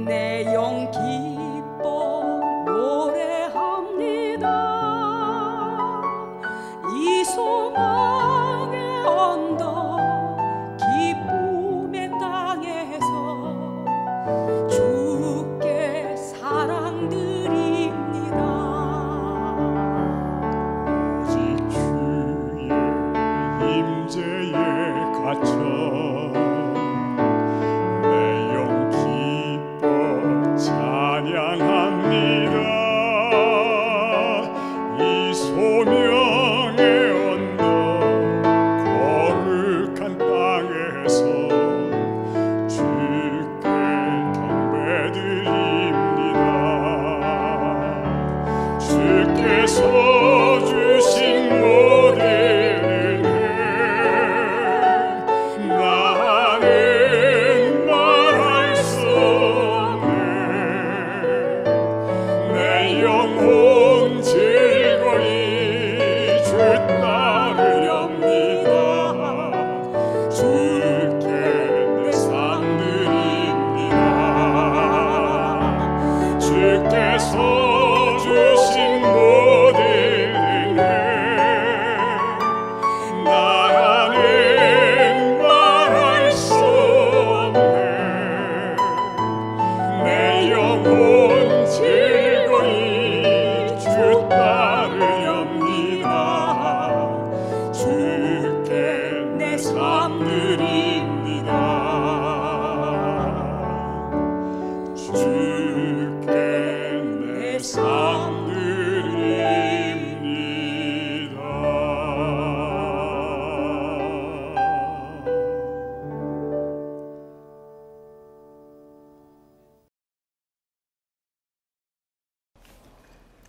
내 영 기뻐 노래합니다. 이 소망의 언덕 기쁨의 땅에서 주께 사랑드립니다. 오직 주의 임재에 갇혀 내 영 기뻐 찬양합니다. 이 소명의 언덕 거룩한 땅에서 주께 경배드립니다. 주께서 주신 모든 나는 말할 수 없네. 내 영혼 즐거이 주 따르렵니다. 주께 내 삶 드립니다. 주께서 주신 모든 은혜 나는 말할 수 없네. 내 영혼 즐거이 주 따르렵니다. 주께 내 삶 드립니다. 주께 내 삶 드립니다.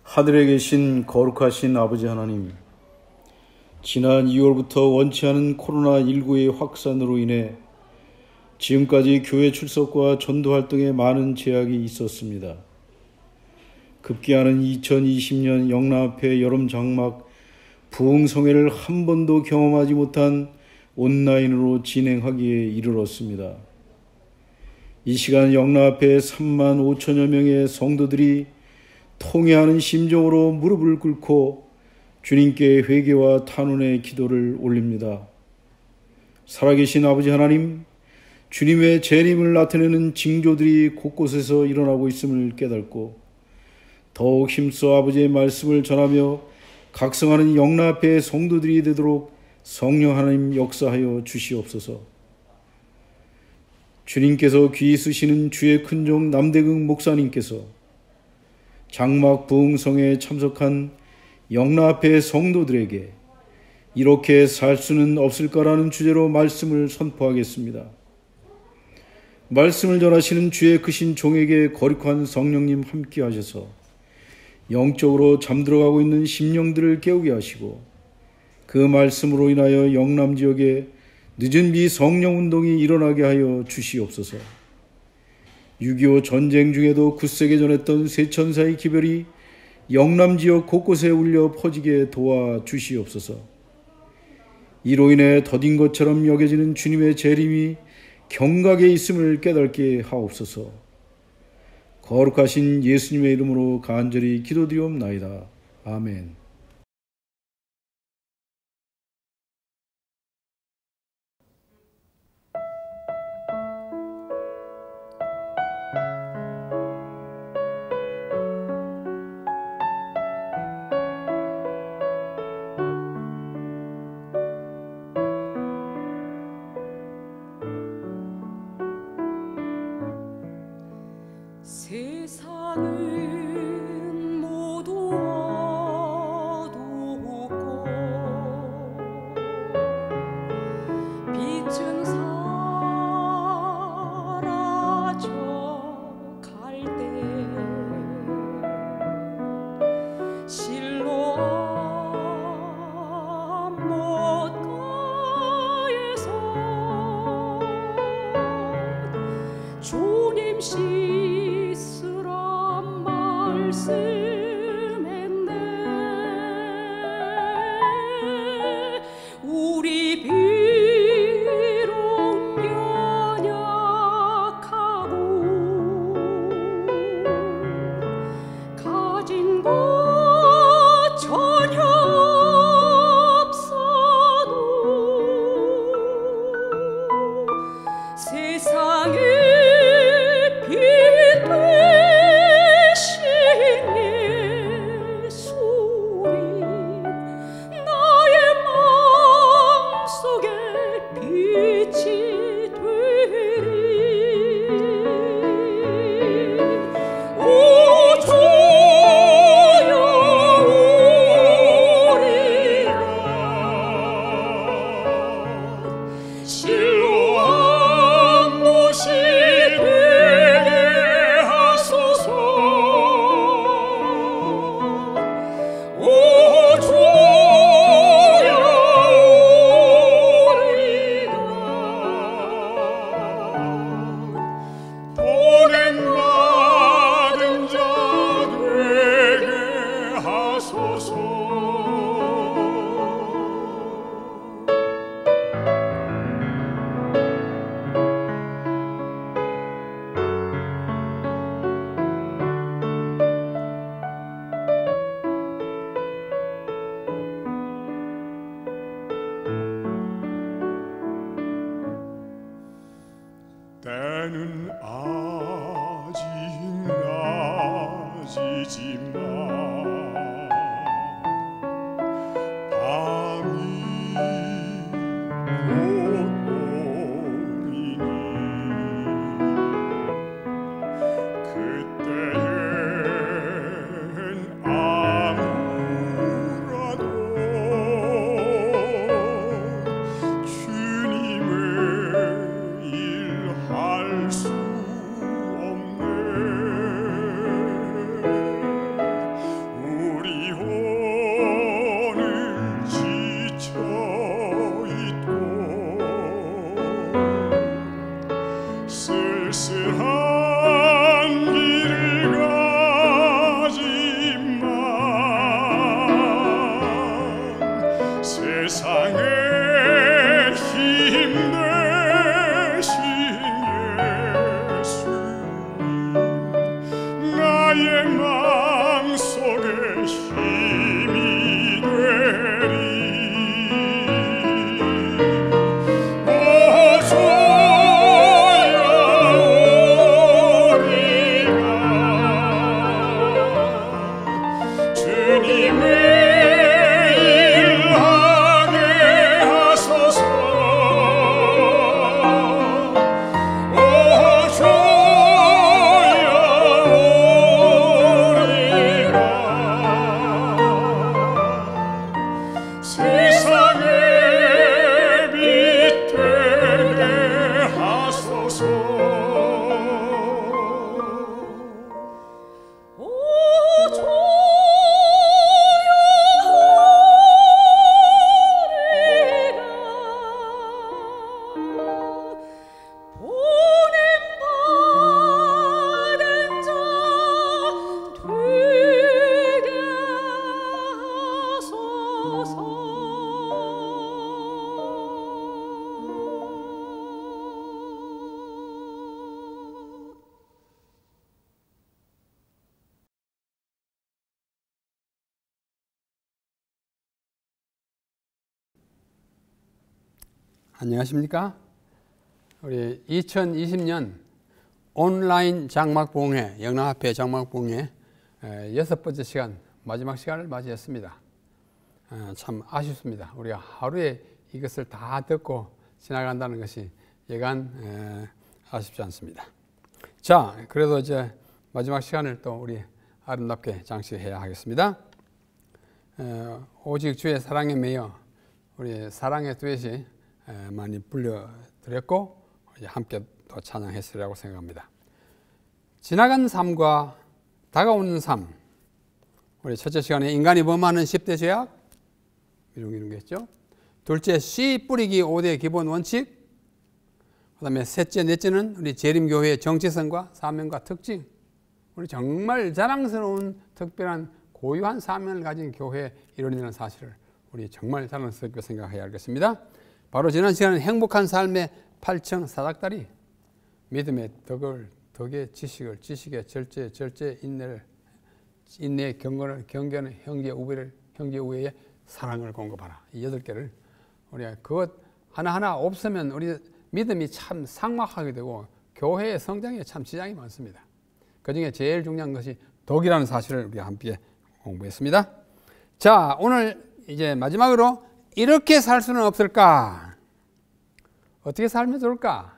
하늘에 계신 거룩하신 아버지 하나님, 지난 2월부터 원치 않은 코로나19의 확산으로 인해 지금까지 교회 출석과 전도 활동에 많은 제약이 있었습니다. 급기야는 2020년 영남합회 여름 장막 부흥성회를 한 번도 경험하지 못한 온라인으로 진행하기에 이르렀습니다. 이 시간 영남합회 3만 5천여 명의 성도들이 통회하는 심정으로 무릎을 꿇고 주님께 회개와 탄원의 기도를 올립니다. 살아계신 아버지 하나님, 주님의 재림을 나타내는 징조들이 곳곳에서 일어나고 있음을 깨닫고 더욱 힘써 아버지의 말씀을 전하며 각성하는 영남합회의 성도들이 되도록 성령 하나님 역사하여 주시옵소서. 주님께서 귀히 쓰시는 주의 큰종 남대극 목사님께서 장막 부흥성에 참석한 영남합회 성도들에게 이렇게 살 수는 없을까라는 주제로 말씀을 선포하겠습니다. 말씀을 전하시는 주의 크신 종에게 거룩한 성령님 함께 하셔서 영적으로 잠들어가고 있는 심령들을 깨우게 하시고 그 말씀으로 인하여 영남 지역에 늦은 비 성령운동이 일어나게 하여 주시옵소서. 6.25 전쟁 중에도 굳세게 전했던 세천사의 기별이 영남 지역 곳곳에 울려 퍼지게 도와주시옵소서. 이로 인해 더딘 것처럼 여겨지는 주님의 재림이 경각에 있음을 깨닫게 하옵소서. 거룩하신 예수님의 이름으로 간절히 기도드리옵나이다. 아멘. 세상은 모두 어두웠고 빛은 사라져 갈 때 실로암 못가에서 주님 씻으란 말씀했네. 우리 비록 연약하고 아직 낮이지만 밤이 곧 오리니 그때엔 아무라도 주님의 일할 수 없네. 우리 오늘 지쳐 있고 쓸쓸한 길을 가지만 세상에 힘 되신 예수님 나의 마음속에 힘이 되리. 오소야 오리라 주님의 일하게 하소서. 오소야 오리라 세상의 빛 되게 하소서. 오 주여 보냄받은 자 되게 하소서. 안녕하십니까? 우리 2020년 온라인 장막봉회, 영남합회 장막봉회 6번째 시간, 마지막 시간을 맞이했습니다. 참 아쉽습니다. 우리가 하루에 이것을 다 듣고 지나간다는 것이 여간 아쉽지 않습니다. 자, 그래도 이제 마지막 시간을 또 우리 아름답게 장식해야 하겠습니다. 오직 주의 사랑에 매여 우리 사랑의 듀엣이 많이 불려드렸고 함께 또 찬양했으리라고 생각합니다. 지나간 삶과 다가오는 삶. 우리 첫째 시간에 인간이 범하는 10대 죄악 이런 게 있죠. 둘째, 씨 뿌리기 5대 기본 원칙. 그 다음에 셋째, 넷째는 우리 재림교회의 정체성과 사명과 특징. 우리 정말 자랑스러운 특별한 고유한 사명을 가진 교회의 일원이라는 사실을 우리 정말 자랑스럽게 생각해야 하겠습니다. 바로 지난 시간은 행복한 삶의 8층 사닥다리, 믿음의 덕의 지식을, 지식의 절제, 인내의 경건을, 형제 우애의 사랑을 공급하라. 이 8개를 우리가 그것 하나하나 없으면 우리 믿음이 참 삭막하게 되고 교회의 성장에 참 지장이 많습니다. 그 중에 제일 중요한 것이 덕이라는 사실을 우리가 함께 공부했습니다. 자, 오늘 이제 마지막으로 이렇게 살 수는 없을까? 어떻게 살면 좋을까?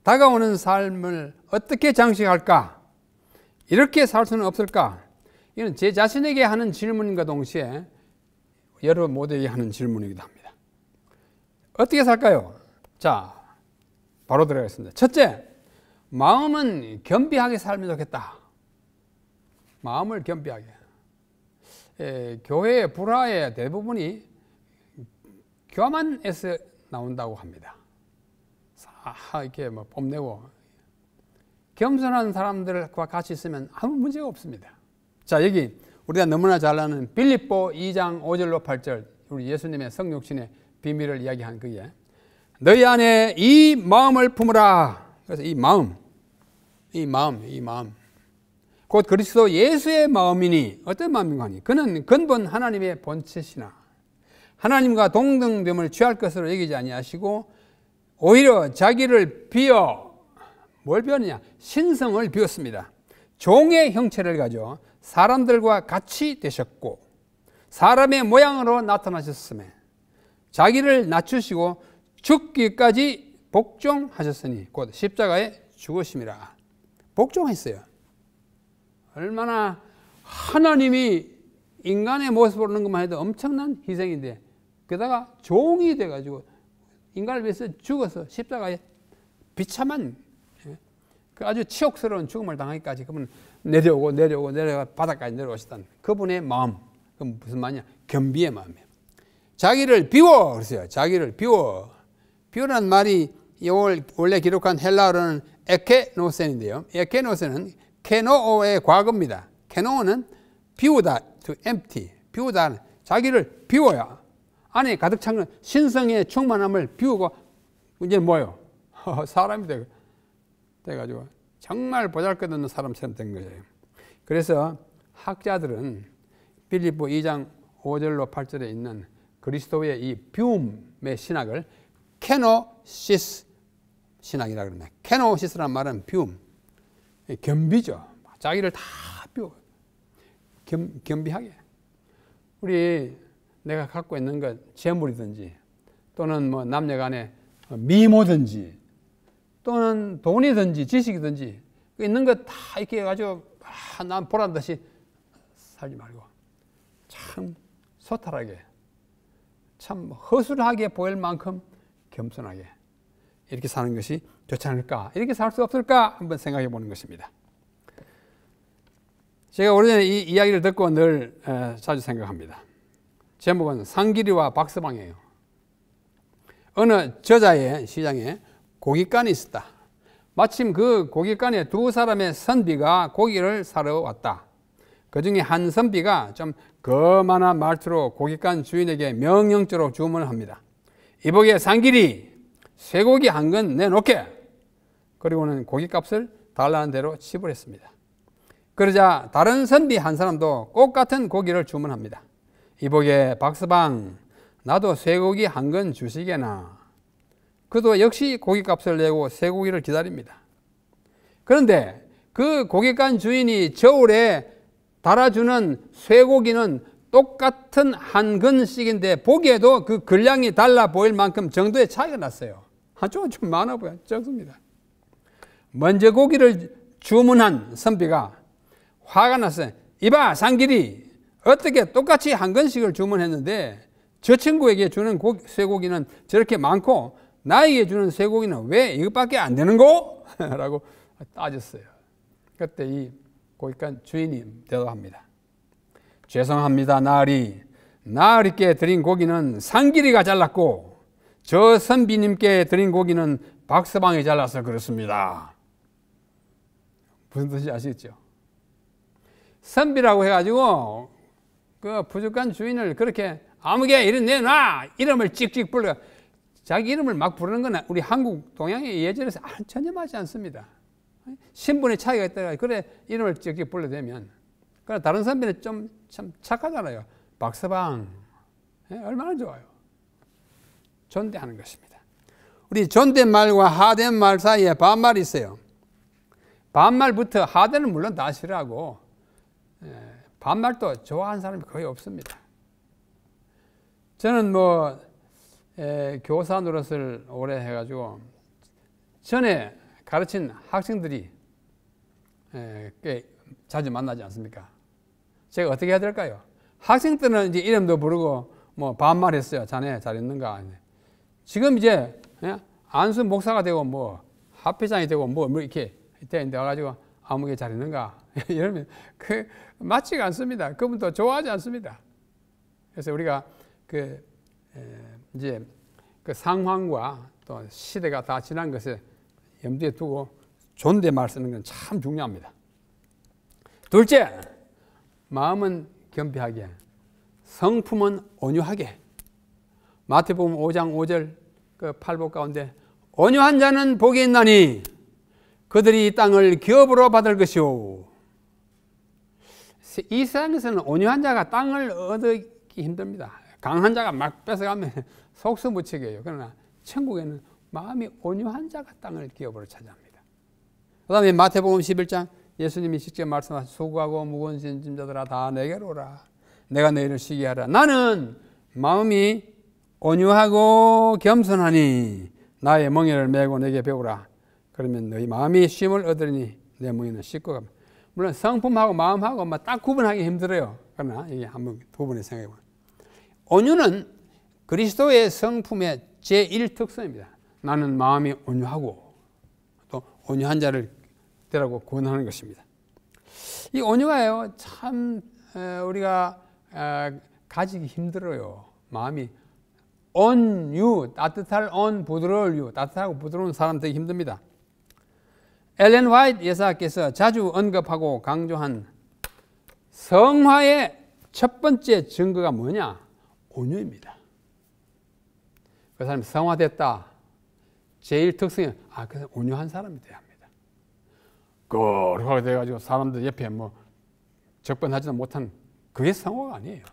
다가오는 삶을 어떻게 장식할까? 이렇게 살 수는 없을까? 이건 제 자신에게 하는 질문과 동시에 여러분 모두에게 하는 질문이기도 합니다. 어떻게 살까요? 자, 바로 들어가겠습니다. 첫째, 마음은 겸비하게 살면 좋겠다. 마음을 겸비하게. 교회의 불화의 대부분이 교만에서 나온다고 합니다. 이렇게 뭐 뽐내고 겸손한 사람들과 같이 있으면 아무 문제가 없습니다. 자, 여기 우리가 너무나 잘 아는 빌립보 2장 5절로 8절 우리 예수님의 성육신의 비밀을 이야기한 그게 너희 안에 이 마음을 품으라. 그래서 이 마음 곧 그리스도 예수의 마음이니 어떤 마음인가 하니 그는 근본 하나님의 본체시나 하나님과 동등됨을 취할 것으로 여기지 아니하시고 오히려 자기를 비어 뭘 비웠느냐? 신성을 비웠습니다. 종의 형체를 가져 사람들과 같이 되셨고 사람의 모양으로 나타나셨으며 자기를 낮추시고 죽기까지 복종하셨으니 곧 십자가에 죽으심이라. 복종했어요. 얼마나 하나님이 인간의 모습으로 오는 것만 해도 엄청난 희생인데 게다가 종이 돼가지고 인간을 위해서 죽어서 십자가에 비참한 그 아주 치욕스러운 죽음을 당하기까지 그분 내려가 바닥까지 내려오시던 그분의 마음. 그건 무슨 말이냐? 겸비의 마음이에요. 자기를 비워 그랬어요. 자기를 비워. 비우라는 말이 원래 기록한 헬라어로는 에케노센인데요. 에케노센은 케노오의 과거입니다. 케노는 비우다, to empty, 비우다. 자기를 비워야 안에 가득 찬 신성의 충만함을 비우고 이제 뭐예요? 사람이 돼가지고 정말 보잘것없는 사람처럼 된 거예요. 그래서 학자들은 빌립보 2장 5절로 8절에 있는 그리스도의 이 비움의 신학을 케노시스 신학이라고 합니다. 케노시스란 말은 비움, 겸비죠. 자기를 다 비워. 겸비하게. 내가 갖고 있는 것, 재물이든지 또는 뭐 남녀간에 미모든지 또는 돈이든지 지식이든지 있는 것 다 이렇게 해가지고 난 보란 듯이 살지 말고 참 소탈하게 참 허술하게 보일 만큼 겸손하게 이렇게 사는 것이 좋지 않을까? 이렇게 살 수 없을까? 한번 생각해 보는 것입니다. 제가 오래전에 이 이야기를 듣고 늘 자주 생각합니다. 제목은 상길이와 박서방이에요. 어느 저자의 시장에 고깃간이 있었다. 마침 그 고깃간에 두 사람의 선비가 고기를 사러 왔다. 그 중에 한 선비가 좀 거만한 말투로 고깃간 주인에게 명령조로 주문을 합니다. 이보게 상길이 쇠고기 한 건 내놓게. 그리고는 고깃값을 달라는 대로 지불했습니다. 그러자 다른 선비 한 사람도 똑같은 고기를 주문합니다. 이보게 박서방 나도 쇠고기 한 건 주시게나. 그도 역시 고깃값을 내고 쇠고기를 기다립니다. 그런데 그 고깃간 주인이 저울에 달아주는 쇠고기는 똑같은 한 근씩인데 보기에도 그 근량이 달라 보일 만큼 정도의 차이가 났어요. 한쪽은 좀 많아 보여. 적습니다. 먼저 고기를 주문한 선비가 화가 났어요. 이봐 상길이 어떻게 똑같이 한 근씩을 주문했는데 저 친구에게 주는 쇠고기는 저렇게 많고 나에게 주는 쇠고기는 왜 이것밖에 안 되는고? 라고 따졌어요. 그때 이 고깃간 주인이 대답합니다. 죄송합니다 나으리께 드린 고기는 상길이가 잘랐고 저 선비님께 드린 고기는 박서방이 잘라서 그렇습니다. 무슨 뜻인지 아시겠죠? 선비라고 해가지고 그 부족한 주인을 그렇게 아무개 이름 내놔 이름을 찍찍 불러 자기 이름을 막 부르는 건 우리 한국 동양의 예절에서 전혀 맞지 않습니다. 신분의 차이가 있다가 그래 이름을 찍찍 불러대면 그러나 다른 선비는 좀 참 착하잖아요. 박서방 얼마나 좋아요. 존대하는 것입니다. 우리 존댓말과 하댓말 사이에 반말이 있어요. 반말부터 하대는 물론 다 싫어하고 반말도 좋아하는 사람이 거의 없습니다. 저는 교사 노릇을 오래 해가지고 전에 가르친 학생들이 꽤 자주 만나지 않습니까? 제가 어떻게 해야 될까요? 학생 때는 이제 이름도 부르고 반말했어요. 자네 잘 있는가? 지금 이제 안수 목사가 되고 합회장이 되고 이렇게 되는데 와가지고 아무개 잘 있는가? 이러면 맞지가 않습니다. 그분도 좋아하지 않습니다. 그래서 우리가 이제 그 상황과 또 시대가 다 지난 것을 염두에 두고 존댓말 쓰는 건 참 중요합니다. 둘째, 마음은 겸비하게, 성품은 온유하게. 마태복음 5장 5절 그 팔복 가운데 온유한 자는 복이 있나니 그들이 이 땅을 기업으로 받을 것이오. 이 세상에서는 온유한 자가 땅을 얻기 힘듭니다. 강한 자가 막 뺏어가면 속수무책이에요. 그러나 천국에는 마음이 온유한 자가 땅을 기업으로 차지합니다. 그 다음에 마태복음 11장 예수님이 직접 말씀하신 수고하고 무거운 짐자들아 다 내게로 오라. 내가 너희를 쉬게 하라. 나는 마음이 온유하고 겸손하니 나의 멍에를 메고 내게 배우라. 그러면 너희 마음이 쉼을 얻으니 내 멍에는 씻고 갑니다. 물론 성품하고 마음하고 딱 구분하기 힘들어요. 그러나 이게 한번 두 번에 생각해 보면 온유는 그리스도의 성품의 제1특성입니다. 나는 마음이 온유하고 또 온유한 자를 되라고 권하는 것입니다. 이 온유가요 참 우리가 가지기 힘들어요. 마음이 온유, 따뜻할 온, 부드러울 유, 따뜻하고 부드러운 사람 되기 힘듭니다. 엘렌 화이트 여사께서 자주 언급하고 강조한 성화의 첫 번째 증거가 뭐냐? 온유입니다. 그 사람이 성화됐다. 제일 특성이 그 온유한 사람이 돼야 합니다. 거룩하게 돼가지고 사람들 옆에 적반하지도 못한 그게 성화가 아니에요.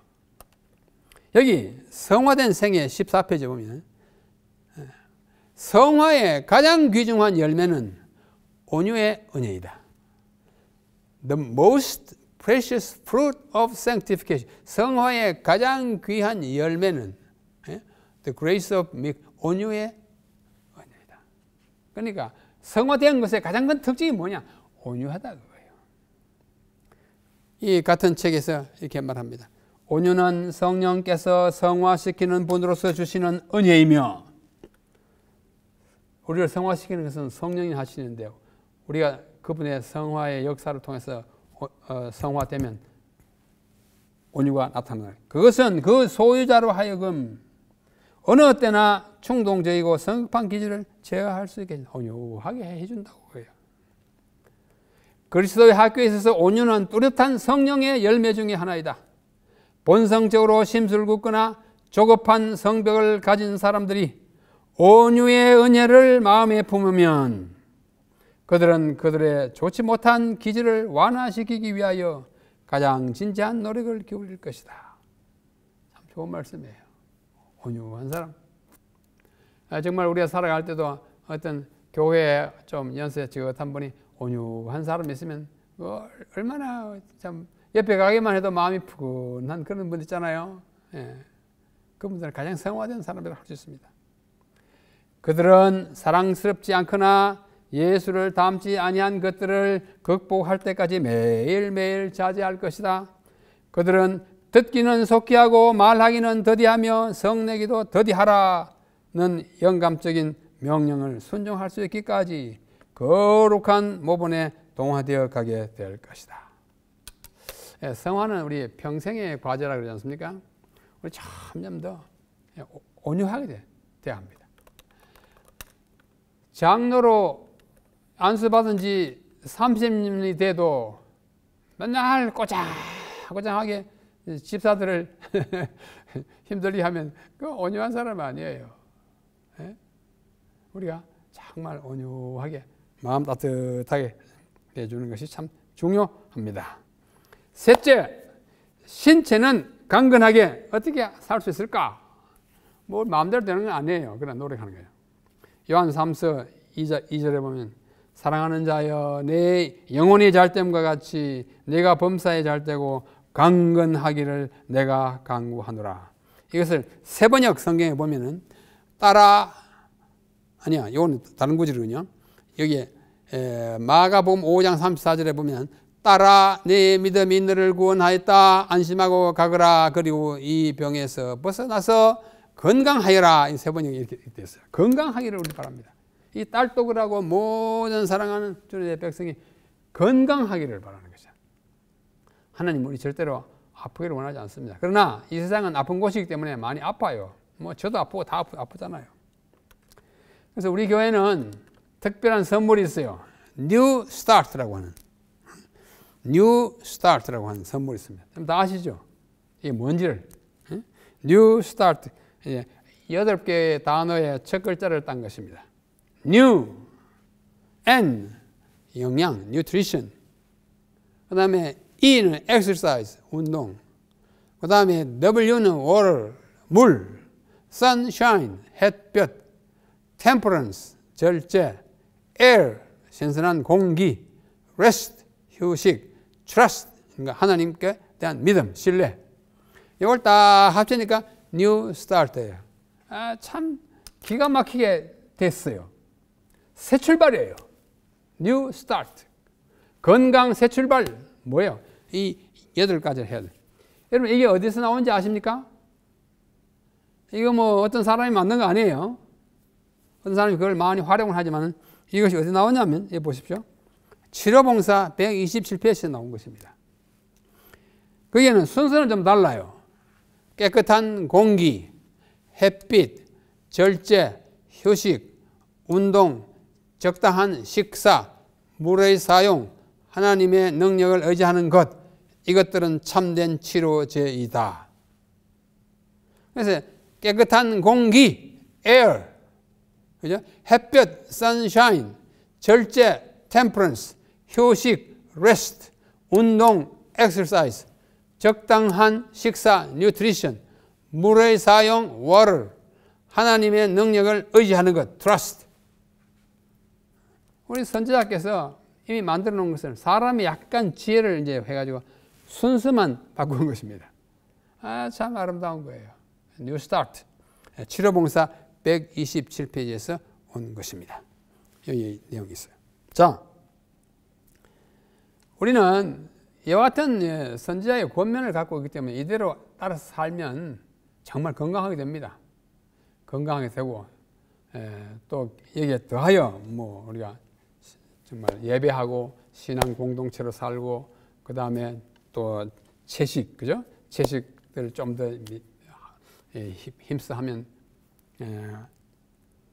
여기 성화된 생애 14페이지 보면 성화의 가장 귀중한 열매는 온유의 은혜이다. The most precious fruit of sanctification. 성화의 가장 귀한 열매는 the grace of meek, 온유의 은혜이다. 그러니까 성화된 것의 가장 큰 특징이 뭐냐? 온유하다 그거예요. 이 같은 책에서 이렇게 말합니다. 온유는 성령께서 성화시키는 분으로서 주시는 은혜이며, 우리를 성화시키는 것은 성령이 하시는데요. 우리가 그분의 성화의 역사를 통해서 성화되면 온유가 나타나요. 그것은 그 소유자로 하여금 어느 때나 충동적이고 성급한 기질을 제어할 수 있게 온유하게 해준다고 해요. 그리스도의 학교에 있어서 온유는 뚜렷한 성령의 열매 중에 하나이다. 본성적으로 심술궂거나 조급한 성벽을 가진 사람들이 온유의 은혜를 마음에 품으면 그들은 그들의 좋지 못한 기질을 완화시키기 위하여 가장 진지한 노력을 기울일 것이다. 참 좋은 말씀이에요. 온유한 사람. 정말 우리가 살아갈 때도 어떤 교회에 좀 연세 지긋한 분이 온유한 사람이 있으면 얼마나 참 옆에 가기만 해도 마음이 푸근한 그런 분 있잖아요. 예. 그분들은 가장 성화된 사람이라고 할 수 있습니다. 그들은 사랑스럽지 않거나 예수를 닮지 아니한 것들을 극복할 때까지 매일매일 자제할 것이다. 그들은 듣기는 속히 하고 말하기는 더디하며 성내기도 더디하라는 영감적인 명령을 순종할 수 있기까지 거룩한 모본에 동화되어 가게 될 것이다. 성화는 우리 평생의 과제라 그러지 않습니까? 우리 점점 더 온유하게 돼야 합니다. 장로로 안수받은 지 30년이 돼도 맨날 꼬장꼬장하게 집사들을 힘들게 하면 그 온유한 사람 아니에요. 예? 우리가 정말 온유하게 마음 따뜻하게 해주는 것이 참 중요합니다. 셋째, 신체는 강건하게 어떻게 살 수 있을까? 뭐 마음대로 되는 건 아니에요. 그러나 노력하는 거예요. 요한 3서 2절에 보면 사랑하는 자여 내 영혼이 잘됨과 같이 내가 범사에 잘되고 강건하기를 내가 간구하노라. 이것을 세번역 성경에 보면은 이건 다른 구절이군요. 여기 마가복음 5장 34절에 보면 따라 내 믿음이 너를 구원하였다 안심하고 가거라. 그리고 이 병에서 벗어나서 건강하여라. 이 세 번역이 이렇게 됐어요. 건강하기를 우리 바랍니다. 이 딸독을 하고 모든 사랑하는 주님의 백성이 건강하기를 바라는 것이죠. 하나님 우리 절대로 아프기를 원하지 않습니다. 그러나 이 세상은 아픈 곳이기 때문에 많이 아파요. 저도 아프고 다 아프잖아요. 그래서 우리 교회는 특별한 선물이 있어요. New Start라고 하는 선물이 있습니다. 다 아시죠? 이게 뭔지를. New Start. 8개의 단어의 첫 글자를 딴 것입니다. New, N, 영양, Nutrition. 그 다음에 E는 Exercise, 운동. 그 다음에 W는 Water, 물. Sunshine, 햇볕. Temperance, 절제. Air, 신선한 공기, rest, 휴식, trust, 그러니까 하나님께 대한 믿음, 신뢰. 이걸 다 합치니까 new start예요. 참 기가 막히게 됐어요. 새 출발이에요. new start. 건강 새 출발 뭐예요? 이 8가지를 해야 돼. 여러분 이게 어디서 나온지 아십니까? 이거 뭐 어떤 사람이 만든 거 아니에요. 어떤 사람이 그걸 많이 활용을 하지만 이것이 어디 나오냐면 여기 보십시오. 치료봉사 127페이지에 나온 것입니다. 거기에는 순서는 좀 달라요. 깨끗한 공기, 햇빛, 절제, 휴식, 운동, 적당한 식사, 물의 사용, 하나님의 능력을 의지하는 것, 이것들은 참된 치료제이다. 그래서 깨끗한 공기, air, 그죠? 햇볕, sunshine, 절제, temperance, 휴식, rest, 운동, exercise, 적당한 식사, nutrition, 물의 사용, water, 하나님의 능력을 의지하는 것, trust. 우리 선지자께서 이미 만들어 놓은 것은 사람이 약간 지혜를 이제 해가지고 순서만 바꾼 것입니다. 참 아름다운 거예요. New Start. 치료봉사 127페이지에서 온 것입니다. 여기 내용이 있어요. 자, 우리는 이와 같은 선지자의 권면을 갖고 있기 때문에 이대로 따라서 살면 정말 건강하게 됩니다. 건강하게 되고, 또 여기에 더하여 뭐 우리가 정말 예배하고 신앙 공동체로 살고, 그 다음에 또 채식, 그죠? 채식들 좀 더 힘써 하면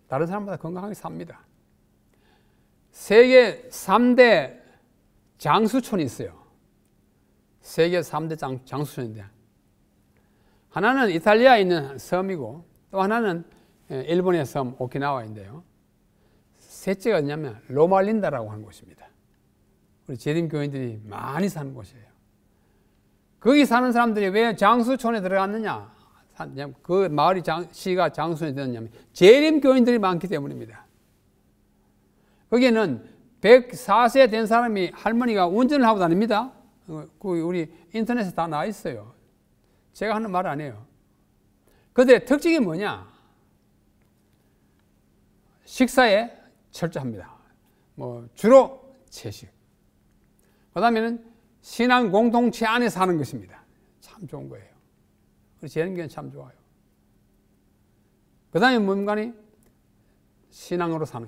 다른 사람보다 건강하게 삽니다. 세계 3대 장수촌이 있어요. 세계 3대 장수촌인데 하나는 이탈리아에 있는 섬이고 또 하나는 일본의 섬 오키나와인데요. 셋째가 어디냐면 로말린다라고 하는 곳입니다. 우리 재림교인들이 많이 사는 곳이에요. 거기 사는 사람들이 왜 장수촌에 들어갔느냐? 그 마을이 시가 장수촌에 들었냐면 재림교인들이 많기 때문입니다. 거기에는 104세 된 사람이 할머니가 운전을 하고 다닙니다. 우리 인터넷에 다 나와 있어요. 제가 하는 말 아니에요. 그들의 특징이 뭐냐? 식사에 철저합니다. 뭐 주로 채식. 그 다음에는 신앙 공동체 안에 사는 것입니다. 참 좋은 거예요. 우리 재림교회는 참 좋아요. 그 다음에 뭔가니? 신앙으로 사는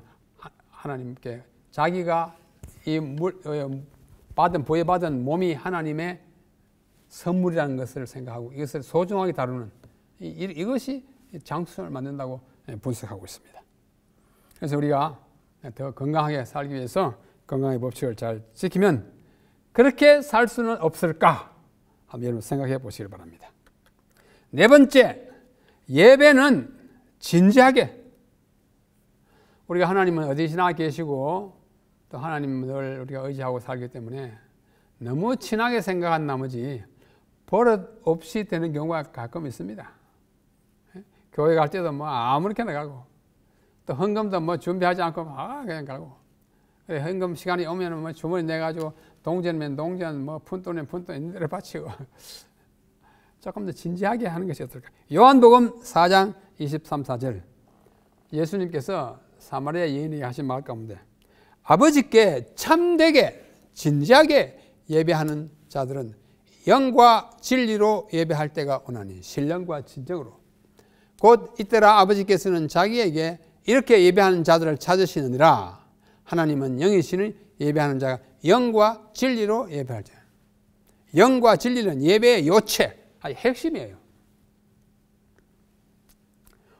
하나님께 자기가 부여받은 몸이 하나님의 선물이라는 것을 생각하고 이것을 소중하게 다루는 이것이 장수촌을 만든다고 분석하고 있습니다. 그래서 우리가 더 건강하게 살기 위해서 건강의 법칙을 잘 지키면 그렇게 살 수는 없을까? 한번 여러분 생각해 보시길 바랍니다. 네 번째, 예배는 진지하게. 우리가 하나님은 어디시나 계시고 또 하나님을 우리가 의지하고 살기 때문에 너무 친하게 생각한 나머지 버릇 없이 되는 경우가 가끔 있습니다. 교회 갈 때도 뭐 아무렇게나 가고 또 헌금도 뭐 준비하지 않고 그냥 가고 헌금 시간이 오면 뭐 주머니 내가지고 동전이면 동전 뭐 푼돈이면 푼돈 있는 대로 바치고 조금 더 진지하게 하는 것이 어떨까? 요한복음 4장 23, 4절 예수님께서 사마리아 여인에게 하신 말 가운데 아버지께 참되게 진지하게 예배하는 자들은 영과 진리로 예배할 때가 오나니 신령과 진정으로 곧 이때라 아버지께서는 자기에게 이렇게 예배하는 자들을 찾으시느니라. 하나님은 영이시니 예배하는 자가 영과 진리로 예배할 자. 영과 진리는 예배의 요체, 아니 핵심이에요.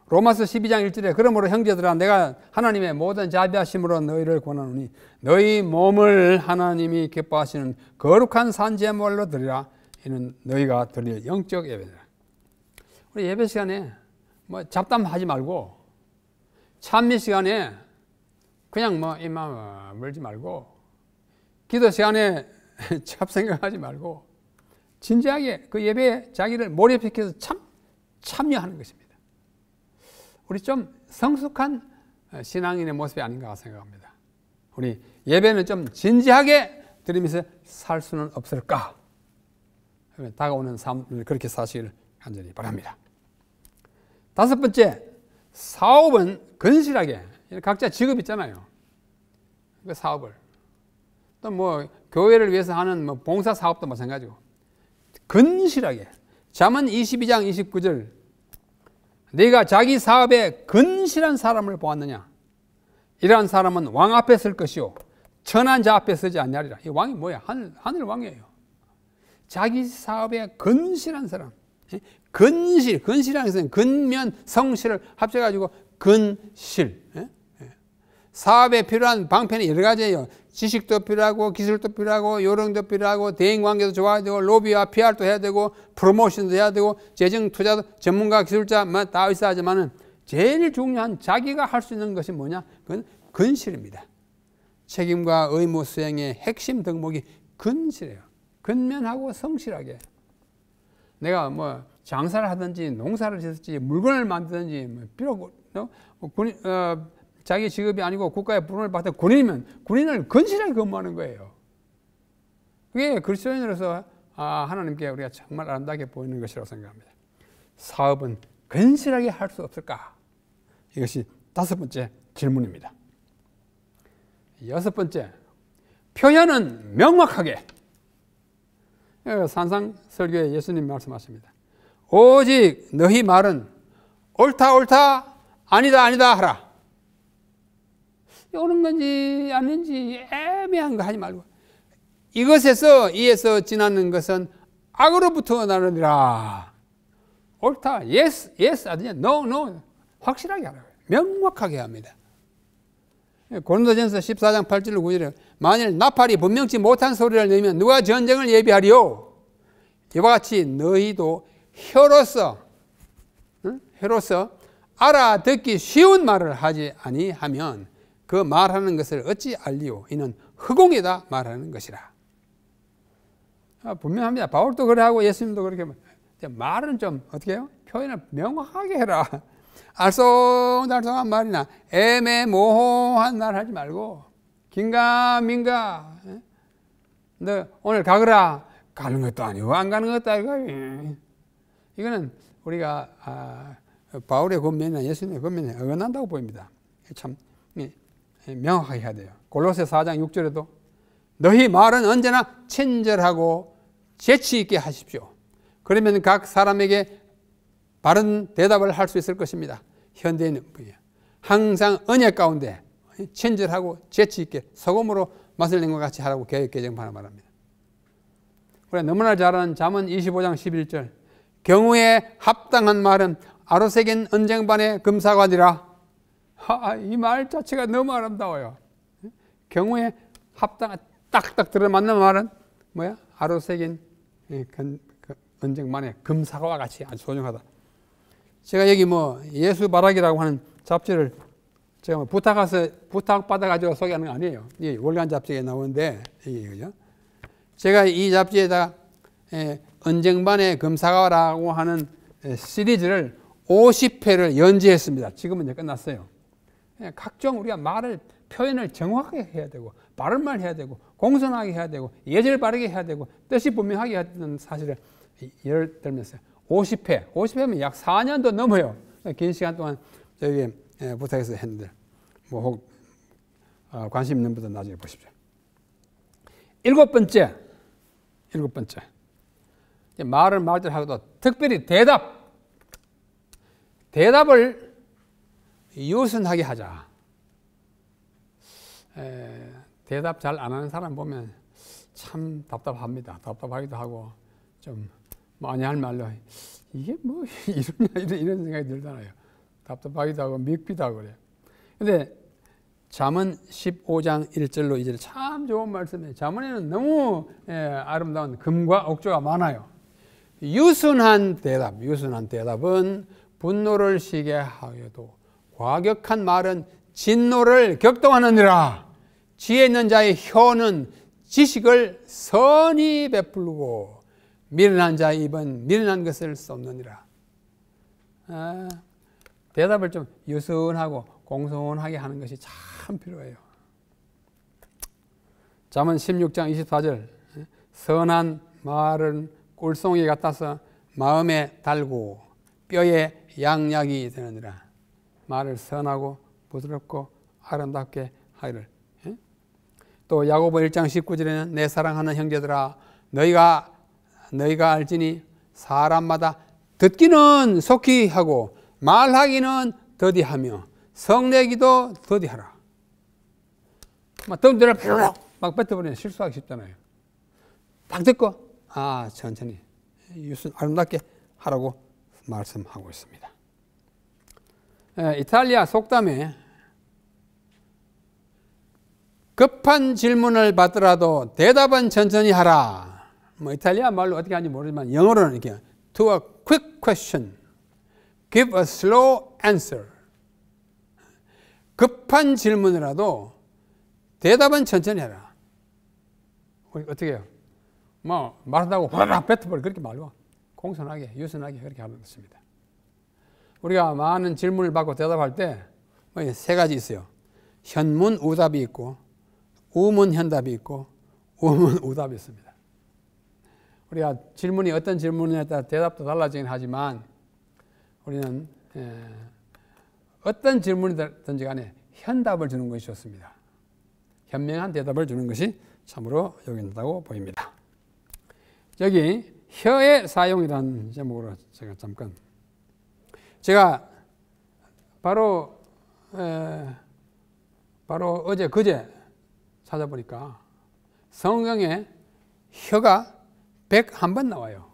로마서 12장 1절에 그러므로 형제들아 내가 하나님의 모든 자비하심으로 너희를 권하노니 너희 몸을 하나님이 기뻐하시는 거룩한 산제물로 드리라. 이는 너희가 드릴 영적 예배다. 우리 예배 시간에 뭐 잡담하지 말고 찬미 시간에 그냥 뭐 입만 물지 말고 기도 시간에 잡생각하지 말고 진지하게 그 예배에 자기를 몰입시켜서 참여하는 것입니다. 우리 좀 성숙한 신앙인의 모습이 아닌가 생각합니다. 우리 예배는 좀 진지하게 드리면서 살 수는 없을까? 다가오는 삶을 그렇게 사시길 간절히 바랍니다. 다섯 번째, 사업은 건실하게. 각자 직업 있잖아요. 그 사업을. 또 뭐 교회를 위해서 하는 뭐 봉사 사업도 마찬가지고. 건실하게. 잠언 22장 29절. 네가 자기 사업에 건실한 사람을 보았느냐? 이러한 사람은 왕 앞에 설 것이요 천한 자 앞에 서지 않냐리라. 이 왕이 뭐야? 하늘 왕이에요. 자기 사업에 건실한 사람. 건실한 것은 근면, 성실을 합쳐가지고 건실. 사업에 필요한 방편이 여러 가지예요. 지식도 필요하고 기술도 필요하고 요령도 필요하고 대인관계도 좋아야 되고 로비와 PR도 해야 되고 프로모션도 해야 되고 재정 투자도 전문가 기술자 다 있어야 하지만은 제일 중요한 자기가 할 수 있는 것이 뭐냐? 그건 건실입니다. 책임과 의무 수행의 핵심 덕목이 건실해요. 근면하고 성실하게. 내가 뭐 장사를 하든지 농사를 짓든지 물건을 만드든지 뭐 비록 자기 직업이 아니고 국가의 부름을 받은 군인이면 군인을 건실하게 근무하는 거예요. 그게 그리스도인으로서 하나님께 우리가 정말 아름답게 보이는 것이라고 생각합니다. 사업은 건실하게 할 수 없을까? 이것이 다섯 번째 질문입니다. 여섯 번째, 표현은 명확하게. 산상설교에 예수님 말씀하십니다. 오직 너희 말은 옳다 옳다 아니다 아니다 하라. 옳은 건지 아닌지 애매한 거 하지 말고 이에서 지나는 것은 악으로부터 나느니라. 옳다 yes 아니냐 no 확실하게 하라고요. 명확하게 합니다. 고린도전서 14장 8절로 9절에 만일 나팔이 분명치 못한 소리를 내면 누가 전쟁을 예비하리요? 이와 같이 너희도 혀로서 알아듣기 쉬운 말을 하지 아니하면 그 말하는 것을 어찌 알리요? 이는 허공에다 말하는 것이라. 분명합니다. 바울도 그래 하고 예수님도 그렇게 말은 좀 어떻게 해요? 표현을 명확하게 해라. 알쏭달쏭한 말이나 애매모호한 말 하지 말고 긴가민가. 너 오늘 가거라. 가는 것도 아니고 안 가는 것도 아니고. 이거는 우리가 바울의 권면이나 예수님의 권면에 어긋난다고 보입니다. 참 명확하게 해야 돼요. 골로새 4장 6절에도 너희 말은 언제나 친절하고 재치 있게 하십시오. 그러면 각 사람에게 바른 대답을 할 수 있을 것입니다. 현대인은 항상 언약 가운데 친절하고 재치 있게 소금으로 맛을 낸 것 같이 하라고 개혁 개정판을 말합니다. 우리가 너무나 잘 아는 잠언 25장 11절 경우에 합당한 말은 아로새긴 언쟁반의 금사과니라. 이 말 자체가 너무 아름다워요. 경우에 합당한 딱딱 들어맞는 말은 뭐야? 아로새긴 언쟁반의 금사과와 같이 아주 소중하다. 제가 여기 뭐 예수바라기라고 하는 잡지를 제가 부탁받아가지고 소개하는 거 아니에요. 이 월간 잡지에 나오는데, 이게 그죠? 제가 이 잡지에다 언쟁반의 금사과라고 하는 시리즈를 50회를 연재했습니다. 지금은 이제 끝났어요. 각종 우리가 표현을 정확하게 해야 되고, 바른 말 해야 되고, 공손하게 해야 되고, 예절 바르게 해야 되고, 뜻이 분명하게 해야 되는 사실을 예를 들면서 50회면 약 4년도 넘어요. 긴 시간 동안 저희 부탁해서 했는데, 뭐 혹 관심 있는 분들 나중에 보십시오. 일곱 번째. 말을 말대로 하고도 특별히 대답을 유순하게 하자. 대답 잘 안 하는 사람 보면 참 답답합니다. 답답하기도 하고 좀 많이 할 말로 이게 뭐 이러냐 이런 생각이 들잖아요. 답답하기도 하고 밉기도 하고 그래요. 근데 잠언 15장 1절로 2절 참 좋은 말씀이에요. 잠언에는 너무 아름다운 금과 옥조가 많아요. 유순한 대답은 분노를 시게 하여도 과격한 말은 진노를 격동하느니라. 지혜 있는 자의 혀는 지식을 선히 베풀고 미련한 자의 입은 미련한 것을 쏟느니라. 대답을 좀 유순하고 공손하게 하는 것이 참 필요해요. 잠언 16장 24절 선한 말은 꿀송이 같아서 마음에 달고 뼈에 양약이 되느니라. 말을 선하고 부드럽고 아름답게 하기를. 또 야고보 1장 19절에는 내 사랑하는 형제들아 너희가 알지니 사람마다 듣기는 속히 하고 말하기는 더디하며 성내기도 더디하라. 막 덤들어 막 뱉어버리면 실수하기 쉽잖아요. 딱 듣고 천천히 아름답게 하라고 말씀하고 있습니다. 이탈리아 속담에 급한 질문을 받더라도 대답은 천천히 하라. 이탈리아 말로 어떻게 하는지 모르지만 영어로는 이렇게 to a quick question, give a slow answer. 급한 질문이라도 대답은 천천히 해라. 어떻게 해요? 말한다고 화락 뱉어버려 그렇게 말고 공손하게 유순하게 그렇게 하는 것입니다. 우리가 많은 질문을 받고 대답할 때 세 가지 있어요. 현문 우답이 있고 우문 현답이 있고 우문 우답이 있습니다. 우리가 질문이 어떤 질문에 따라 대답도 달라지긴 하지만 우리는 어떤 질문이든지 간에 현답을 주는 것이 좋습니다. 현명한 대답을 주는 것이 참으로 여긴다고 보입니다. 여기 혀의 사용이라는 제목으로 제가 바로 어제 그제 찾아보니까 성경에 혀가 101번 나와요.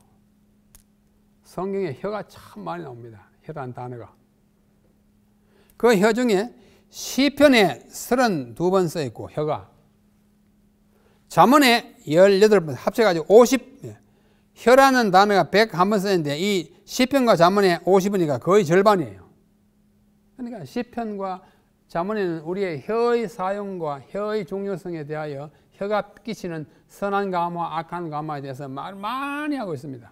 성경에 혀가 참 많이 나옵니다. 혀라는 단어가. 그 혀 중에 시편에 32번 써 있고 혀가 잠언에 18번 합쳐가지고 50 혀라는 단어가 101번 써 있는데 이 시편과 잠언에 50이니까 거의 절반이에요. 그러니까 시편과 잠언에는 우리의 혀의 사용과 혀의 중요성에 대하여 혀가 끼치는 선한 감화, 악한 감화에 대해서 말을 많이 하고 있습니다.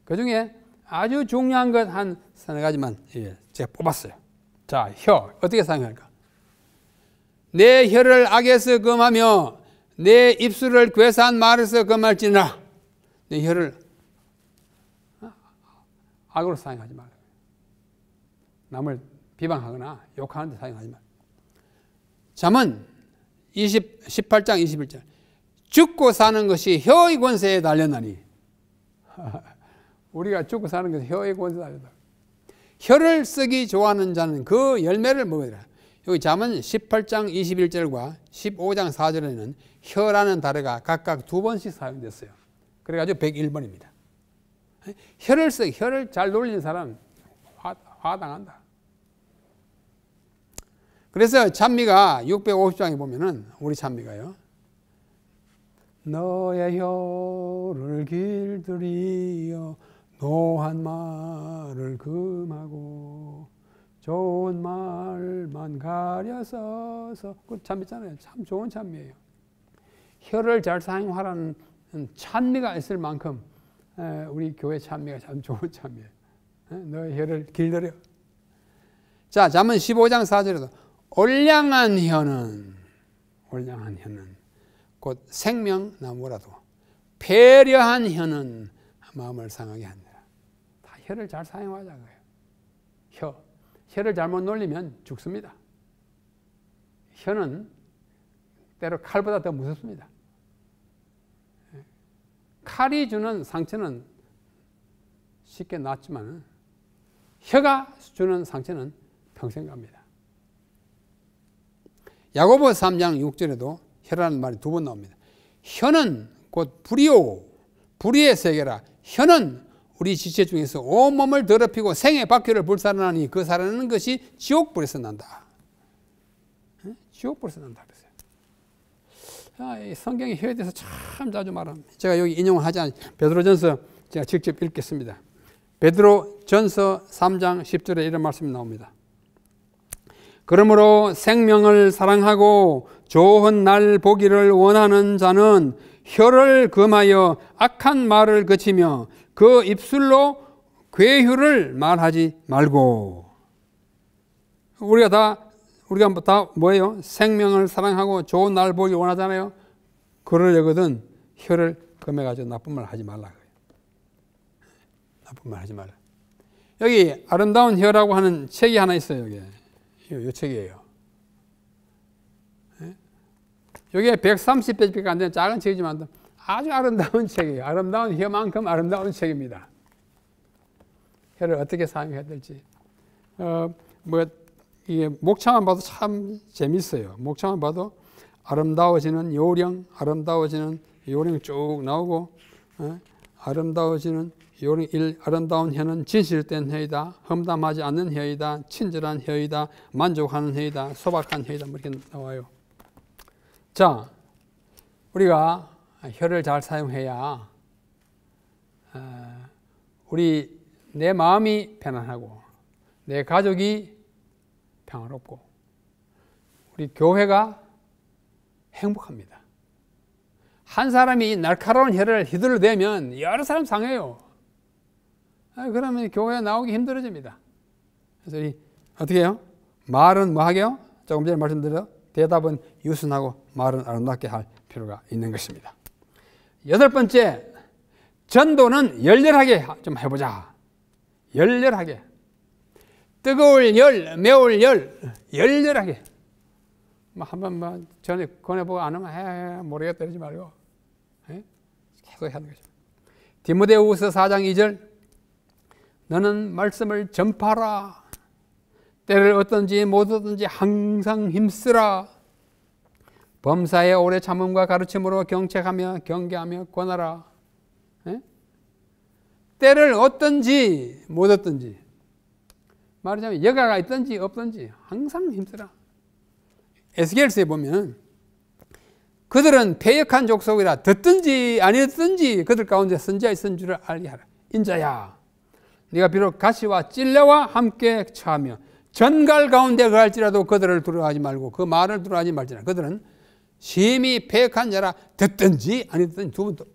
그 중에 아주 중요한 것 한 서너 가지만 제가 뽑았어요. 자, 혀 어떻게 사용할까? 내 혀를 악에서 금하며 내 입술을 괴사한 말에서 금할지니라. 내 혀를 악으로 사용하지 말라. 남을 비방하거나 욕하는 데 사용하지 말라. 잠언 18장 21절 죽고 사는 것이 혀의 권세에 달렸나니. 우리가 죽고 사는 것이 혀의 권세에 달렸다. 혀를 쓰기 좋아하는 자는 그 열매를 먹으리라. 여기 잠언 18장 21절과 15장 4절에는 혀라는 단어가 각각 2번씩 사용됐어요. 그래가지고 101번입니다. 혀를 잘 놀리는 사람 화당한다. 그래서 찬미가 650장에 보면은 우리 찬미가요. 너의 혀를 길들이어 노한 말을 금하고 좋은 말만 가려서서 그 찬미잖아요. 참 좋은 찬미예요. 혀를 잘 사용하라는 찬미가 있을 만큼 우리 교회 찬미가 참 좋은 찬미예요. 너의 혀를 길들여. 자, 잠언 15장 4절에도 올량한 혀는 곧 생명나무라도 배려한 혀는 마음을 상하게 한다. 다 혀를 잘 사용하자고요. 혀를 잘못 놀리면 죽습니다. 혀는 때로 칼보다 더 무섭습니다. 칼이 주는 상처는 쉽게 낫지만 혀가 주는 상처는 평생 갑니다. 야고보 3장 6절에도 혀라는 말이 2번 나옵니다. 혀는 곧 불의의 세계라. 혀는 우리 지체 중에서 온몸을 더럽히고 생의 바퀴를 불살라나니 그 살아나는 것이 지옥불에서 난다. 지옥불에서 난다 그랬어요. 이 성경의 혀에 대해서 참 자주 말합니다. 제가 여기 인용을 하지 않아요. 베드로전서 제가 직접 읽겠습니다. 베드로전서 3장 10절에 이런 말씀이 나옵니다. 그러므로 생명을 사랑하고 좋은 날 보기를 원하는 자는 혀를 금하여 악한 말을 그치며 그 입술로 괴휴를 말하지 말고. 우리가 다 뭐예요? 생명을 사랑하고 좋은 날 보기 원하잖아요. 그러려거든 혀를 금해가지고 나쁜 말 하지 말라. 나쁜 말 하지 말라. 여기 아름다운 혀라고 하는 책이 하나 있어요. 여기. 이 책이에요. 여기에 130페이지밖에 안 되는 작은 책이지만 아주 아름다운 책이에요. 아름다운 혀만큼 아름다운 책입니다. 혀를 어떻게 사용해야 될지. 이게 목차만 봐도 참 재밌어요. 목차만 봐도 아름다워지는 요령, 아름다워지는 요령 쭉 나오고, 아름다워지는 요령 1, 아름다운 혀는 진실된 혀이다, 험담하지 않는 혀이다, 친절한 혀이다, 만족하는 혀이다, 소박한 혀이다, 뭐 이렇게 나와요. 자, 우리가 혀를 잘 사용해야 내 마음이 편안하고 내 가족이 평화롭고 우리 교회가 행복합니다. 한 사람이 날카로운 혀를 휘둘러대면 여러 사람 상해요. 그러면 교회에 나오기 힘들어집니다. 그래서 우리 어떻게 해요? 말은 뭐 하게요? 조금 전에 말씀드려 대답은 유순하고 말은 아름답게 할 필요가 있는 것입니다. 8번째, 전도는 열렬하게 좀 해보자. 열렬하게. 뜨거울 열, 매울 열, 열렬하게. 한번 전에 권해보고 안 하면 모르겠다 이러지 말고 계속 하는 거죠. 디모데후서 4장 2절, 너는 말씀을 전파하라. 때를 얻든지 못 얻든지 항상 힘쓰라. 범사에 오래 참음과 가르침으로 경책하며 경계하며 권하라. 때를 얻든지 못 얻든지, 말하자면 여가가 있든지 없든지 항상 힘쓰라. 에스겔서에 보면 그들은 패역한 족속이라 듣든지 아니 듣든지 그들 가운데 선지자 있은 줄을 알게 하라. 인자야, 네가 비록 가시와 찔레와 함께 처하며 전갈 가운데 거할지라도 그들을 두려워하지 말고 그 말을 두려워하지 말지라. 그들은 심히 패역한 자라 듣든지 아니 듣든지 두 번 또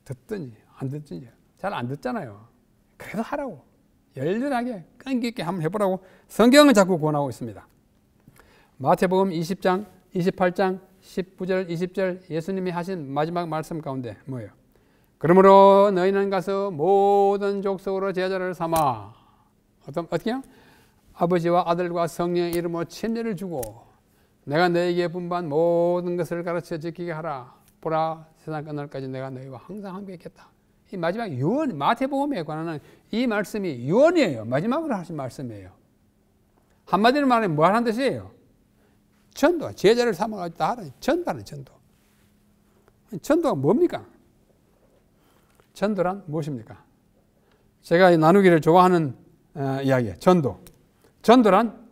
듣든지 안 듣든지 잘 안 듣잖아요. 그래도 하라고 열렬하게 끈기 있게 한번 해보라고 성경은 자꾸 권하고 있습니다. 마태복음 20장 28장 19절 20절 예수님이 하신 마지막 말씀 가운데 뭐예요? 그러므로 너희는 가서 모든 족속으로 제자를 삼아 어떻게 해요? 아버지와 아들과 성령의 이름으로 침례를 주고 내가 너희에게 분부한 모든 것을 가르쳐 지키게 하라. 보라, 세상 끝날까지 내가 너희와 항상 함께 있겠다. 이 마지막 유언, 마태복음에 관한 이 말씀이 유언이에요. 마지막으로 하신 말씀이에요. 한마디로 말하면 뭐 하는 뜻이에요? 전도, 제자를 삼아가지고 다 하라. 전도하는 전도. 전도가 뭡니까? 전도란 무엇입니까? 제가 나누기를 좋아하는 이야기예요. 전도. 전도란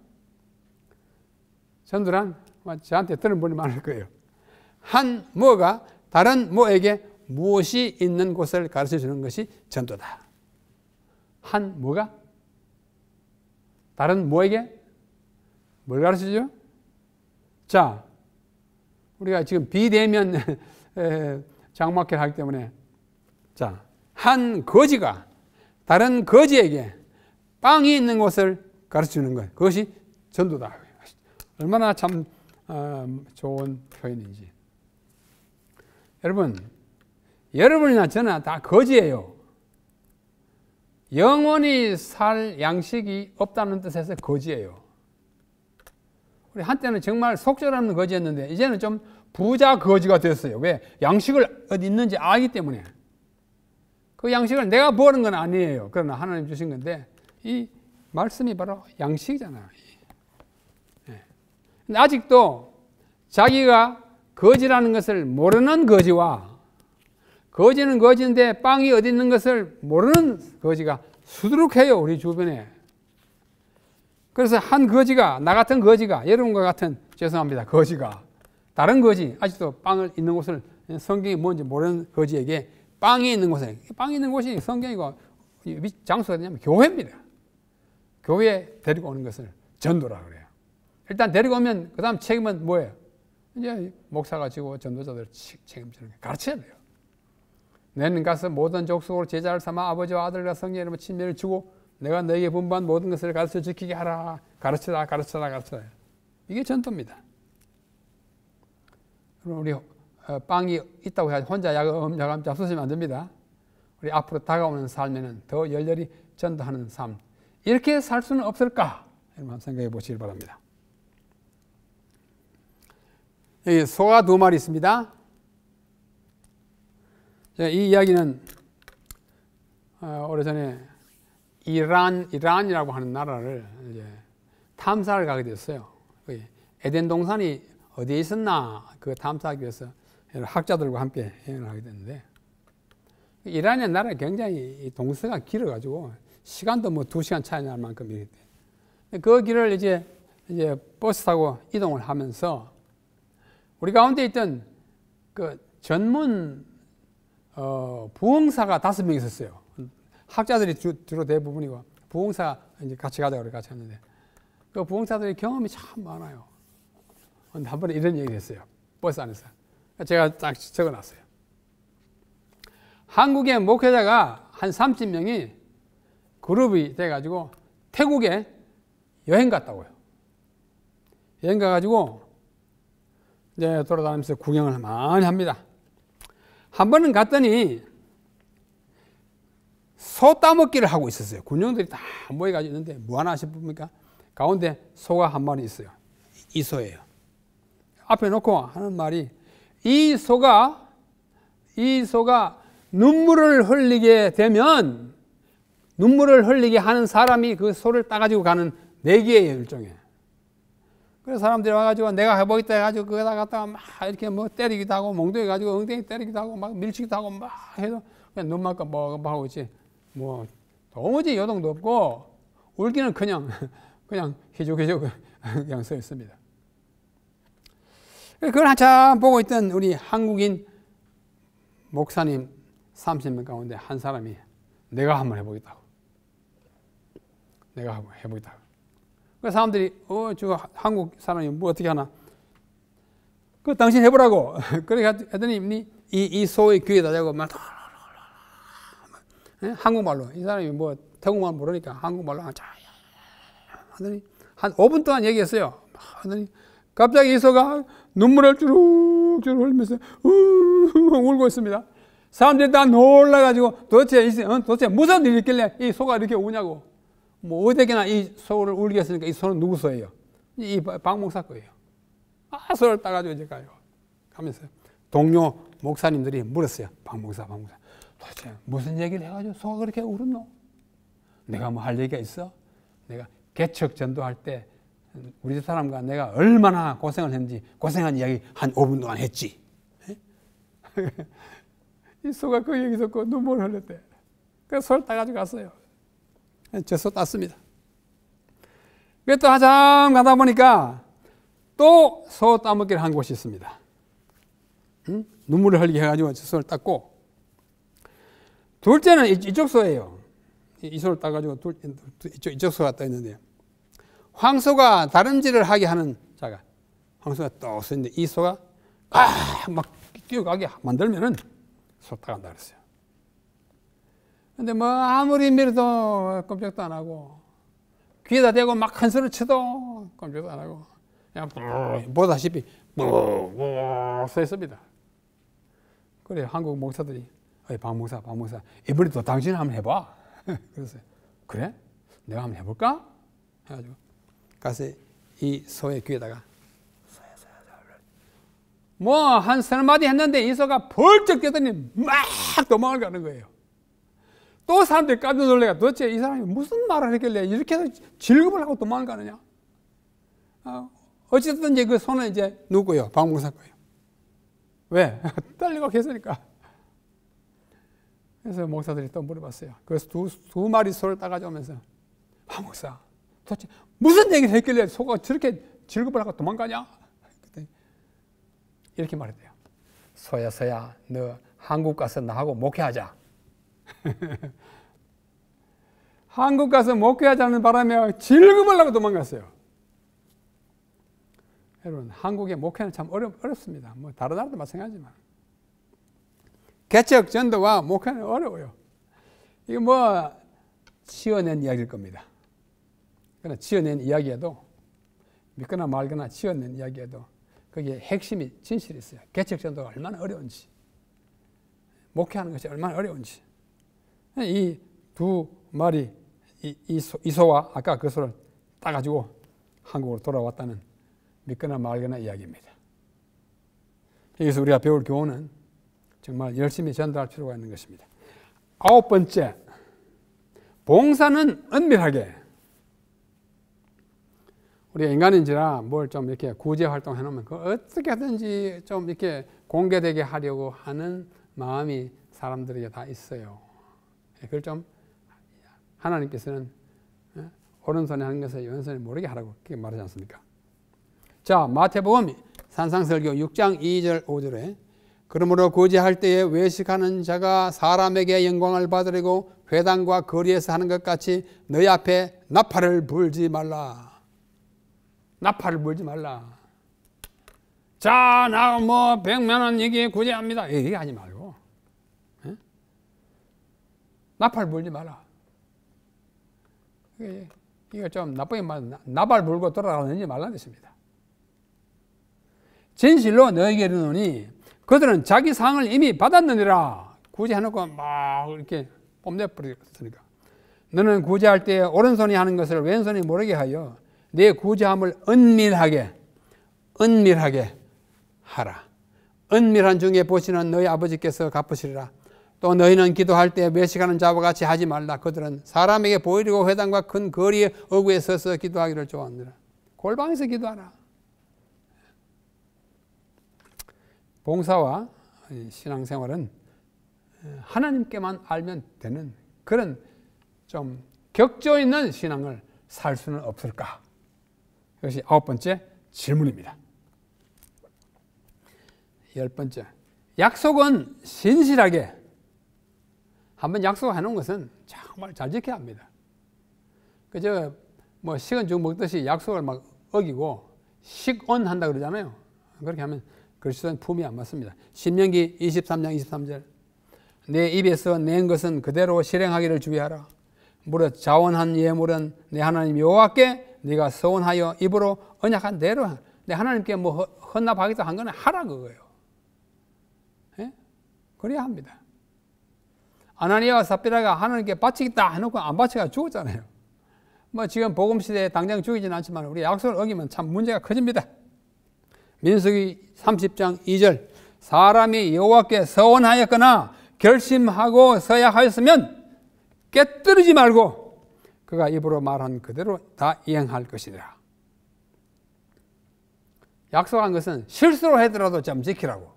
저한테 들은 분이 많을 거예요. 한 뭐가 다른 뭐에게 무엇이 있는 곳을 가르쳐 주는 것이 전도다. 한 뭐가 다른 뭐에게 뭘 가르쳐 줘요? 자, 우리가 지금 비대면 장막회를 하기 때문에 자, 한 거지가 다른 거지에게 빵이 있는 곳을 가르쳐 주는 것. 그것이 전도다. 얼마나 참 좋은 표현인지. 여러분이나 저나 다 거지예요. 영원히 살 양식이 없다는 뜻에서 거지예요. 우리 한때는 정말 속절없는 거지였는데 이제는 좀 부자 거지가 됐어요. 왜? 양식을 어디 있는지 알기 때문에. 그 양식을 내가 버는 건 아니에요. 그러나 하나님 주신 건데 이 말씀이 바로 양식이잖아요. 근데 아직도 자기가 거지라는 것을 모르는 거지와 거지는 거지인데 빵이 어디 있는 것을 모르는 거지가 수두룩해요. 우리 주변에. 그래서 한 거지가, 나 같은 거지가, 여러분과 같은, 죄송합니다, 거지가 다른 거지, 아직도 빵을 있는 곳을 성경이 뭔지 모르는 거지에게 빵이 있는 곳에, 빵이 있는 곳이 성경이고 장소가 어디냐면 교회입니다. 교회에 데리고 오는 것을 전도라고 그래요. 일단 데리고 오면 그 다음 책임은 뭐예요? 이제 목사가 지고 전도자들 책임지는 게 가르쳐야 돼요. 너희는 가서 모든 족속으로 제자를 삼아 아버지와 아들과 성령의 이름으로 침례를 주고 내가 너희에게 분부한 모든 것을 가르쳐 지키게 하라. 가르쳐라. 이게 전도입니다. 우리 빵이 있다고 해서 혼자 야금 잡수시면 안 됩니다. 우리 앞으로 다가오는 삶에는 더 열렬히 전도하는 삶, 이렇게 살 수는 없을까? 여러분 생각해 보시길 바랍니다. 여기 소가 2마리 있습니다. 이 이야기는 오래전에 이란이라고 하는 나라를 이제 탐사를 가게 됐어요. 에덴 동산이 어디에 있었나 그 탐사하기 위해서 학자들과 함께 여행을 하게 됐는데, 이란의 나라가 굉장히 동서가 길어가지고 시간도 뭐 2시간 차이 날 만큼 이렇게 돼. 그 길을 이제 버스 타고 이동을 하면서 우리 가운데 있던 그 전문 부흥사가 5명 있었어요. 학자들이 주로 대부분이고 부흥사 이제 같이 가자고 같이 했는데, 그 부흥사들이 경험이 참 많아요. 한 번에 이런 얘기를 했어요. 버스 안에서. 제가 딱 적어놨어요. 한국의 목회자가 한 30명이 그룹이 돼가지고 태국에 여행 갔다고요. 여행 가가지고 이제 돌아다니면서 구경을 많이 합니다. 한 번은 갔더니 소 따먹기를 하고 있었어요. 군용들이 다 모여가지고 있는데 뭐 하나 싶습니까? 가운데 소가 한 마리 있어요. 이 소예요. 앞에 놓고 하는 말이, 이 소가 눈물을 흘리게 되면 눈물을 흘리게 하는 사람이 그 소를 따가지고 가는 내기예요, 일종의. 그래서 사람들이 와가지고 내가 해보겠다 해가지고 그거다 갖다가 막 이렇게 뭐 때리기도 하고 몽둥이 가지고 엉덩이 때리기도 하고 막 밀치기도 하고 막 해도 그냥 눈만 뭐 하고 있지. 뭐 도무지 요동도 없고 울기는 그냥 희죽희죽 그냥 서 있습니다. 그걸 한참 보고 있던 우리 한국인 목사님 30명 가운데 한 사람이 내가 한번 해보겠다고. 내가 한번 해보겠다고. 그 사람들이 저 한국 사람이 뭐 어떻게 하나? 그 당신 해보라고. 그래 했더니 이 소의 귀에다 대고 막 한국말로, 이 사람이 뭐 태국말 모르니까 한국말로 하더니 한 5분 동안 얘기했어요. 하더니 갑자기 이 소가 눈물을 주룩주룩 흘리면서 울고 있습니다. 사람들이 다 놀라가지고 도대체 무슨 일이 있길래 이 소가 이렇게 우냐고. 뭐 어디에나 이 소를 울게 했으니까 이 소는 누구 소예요? 이 박 목사 거예요. 소를 따가지고 이제 가면서 동료 목사님들이 물었어요. 박 목사. 도대체 무슨 얘기를 해가지고 소가 그렇게 울었노? 내가 뭐 할 얘기가 있어? 내가 개척 전도할 때 우리 사람과 내가 얼마나 고생을 했는지 고생한 이야기 한 5분 동안 했지. 이 소가 그 얘기 듣고 눈물을 흘렸대. 그래서 소를 따가지고 갔어요. 저 소 땄습니다. 그래서 또 한참 가다 보니까 또 소 따먹기를 한 곳이 있습니다. 눈물을 흘리게 해가지고 저 소를 땄고, 둘째는 이쪽 소예요. 이 소를 따가지고 이쪽 소가 떠 있는데, 황소가 다름질을 하게 하는 자가 황소가 또 서 있는데 이 소가 막 뛰어가게 만들면은 소 따간다 그랬어요. 근데 뭐 아무리 밀어도 꼼짝도 안 하고 귀에다 대고 막 큰 소리 쳐도 꼼짝도 안 하고 그냥 보다시피 서 있습니다. 그래 한국 목사들이 박 목사 이번에도 당신 한번 해봐. 그랬어요. 그래? 내가 한번 해볼까? 해가지고 가서 이 소의 귀에다가 뭐 한 3마디 했는데 이 소가 벌쩍 뛰더니 막 도망을 가는 거예요. 또 사람들이 깜짝 놀래가 도대체 이 사람이 무슨 말을 했길래 이렇게 해서 질급을 하고 도망을 가느냐. 어쨌든 이제 그 소는 이제 누구예요? 박 목사 거예요. 왜? 딸리고 계시니까. 그래서 목사들이 또 물어봤어요. 그래서 두 마리 소를 따가지고 오면서 박 목사 도대체 무슨 얘기를 했길래 소가 저렇게 질급을 하고 도망가냐? 이렇게 말했대요. 소야 너 한국 가서 나하고 목회하자. 한국 가서 목회하자는 바람에 질급을 하고 도망갔어요. 여러분 한국의 목회는 참 어렵습니다. 뭐 다른 나라도 마찬가지지만 개척 전도와 목회는 어려워요. 이게 뭐 지어낸 이야기일 겁니다. 그러나 지어낸 이야기에도 믿거나 말거나 지어낸 이야기에도 거기에 핵심이 진실이 있어요. 개척 전도가 얼마나 어려운지, 목회하는 것이 얼마나 어려운지. 이 두 마리 이 소와 아까 그 소를 따가지고 한국으로 돌아왔다는 믿거나 말거나 이야기입니다. 여기서 우리가 배울 교훈은 정말 열심히 전도할 필요가 있는 것입니다. 9번째, 봉사는 은밀하게. 우리가 인간인지라 뭘 좀 이렇게 구제 활동 해놓으면 그 어떻게 하든지 좀 이렇게 공개되게 하려고 하는 마음이 사람들에게 다 있어요. 그걸 좀 하나님께서는 오른손에 하는 것을 왼손에 모르게 하라고 그렇게 말하지 않습니까? 자, 마태복음 산상설교 6장 2절 5절에 그러므로 구제할 때에 외식하는 자가 사람에게 영광을 받으려고 회당과 거리에서 하는 것 같이 너희 앞에 나팔을 불지 말라. 나팔을 불지 말라. 자, 나 뭐 100만 원 얘기 구제합니다. 얘기 하지 말고. 에? 나팔 불지 말라. 이거 좀 나쁘게 말하면 나발 불고 돌아가는지 말라는 뜻입니다. 진실로 너에게 이르노니 그들은 자기 상을 이미 받았느니라. 구제해놓고 막 이렇게 뽐내버렸으니까. 너는 구제할 때 오른손이 하는 것을 왼손이 모르게 하여 내 구제함을 은밀하게 하라. 은밀한 중에 보시는 너희 아버지께서 갚으시리라. 또 너희는 기도할 때 외식하는 자와 같이 하지 말라. 그들은 사람에게 보이려고 회당과 큰 거리의 어구에 서서 기도하기를 좋아하느라. 골방에서 기도하라. 봉사와 신앙생활은 하나님께만 알면 되는 그런 좀 격조 있는 신앙을 살 수는 없을까? 이것이 9번째 질문입니다. 10번째, 약속은 신실하게. 한번 약속해 놓은 것은 정말 잘 지켜야 합니다. 그저 뭐 식은 죽 먹듯이 약속을 막 어기고 식언한다 그러잖아요. 그렇게 하면 그리스도인 품이 안 맞습니다. 신명기 23장 23절 내 입에서 낸 것은 그대로 실행하기를 주의하라. 무릇 자원한 예물은 내 하나님 여호와께 네가 서원하여 입으로 언약한 대로 내 하나님께 뭐 헌납하겠다 한 거는 하라 그거예요. 예? 그래야 합니다. 아나니아와 삽비라가 하나님께 바치겠다 해놓고 안 바치가 죽었잖아요. 뭐 지금 복음 시대에 당장 죽이진 않지만 우리 약속을 어기면 참 문제가 커집니다. 민수기 30장 2절 사람이 여호와께 서원하였거나 결심하고 서약하였으면 깨뜨리지 말고 그가 입으로 말한 그대로 다 이행할 것이니라. 약속한 것은 실수로 하더라도 좀 지키라고.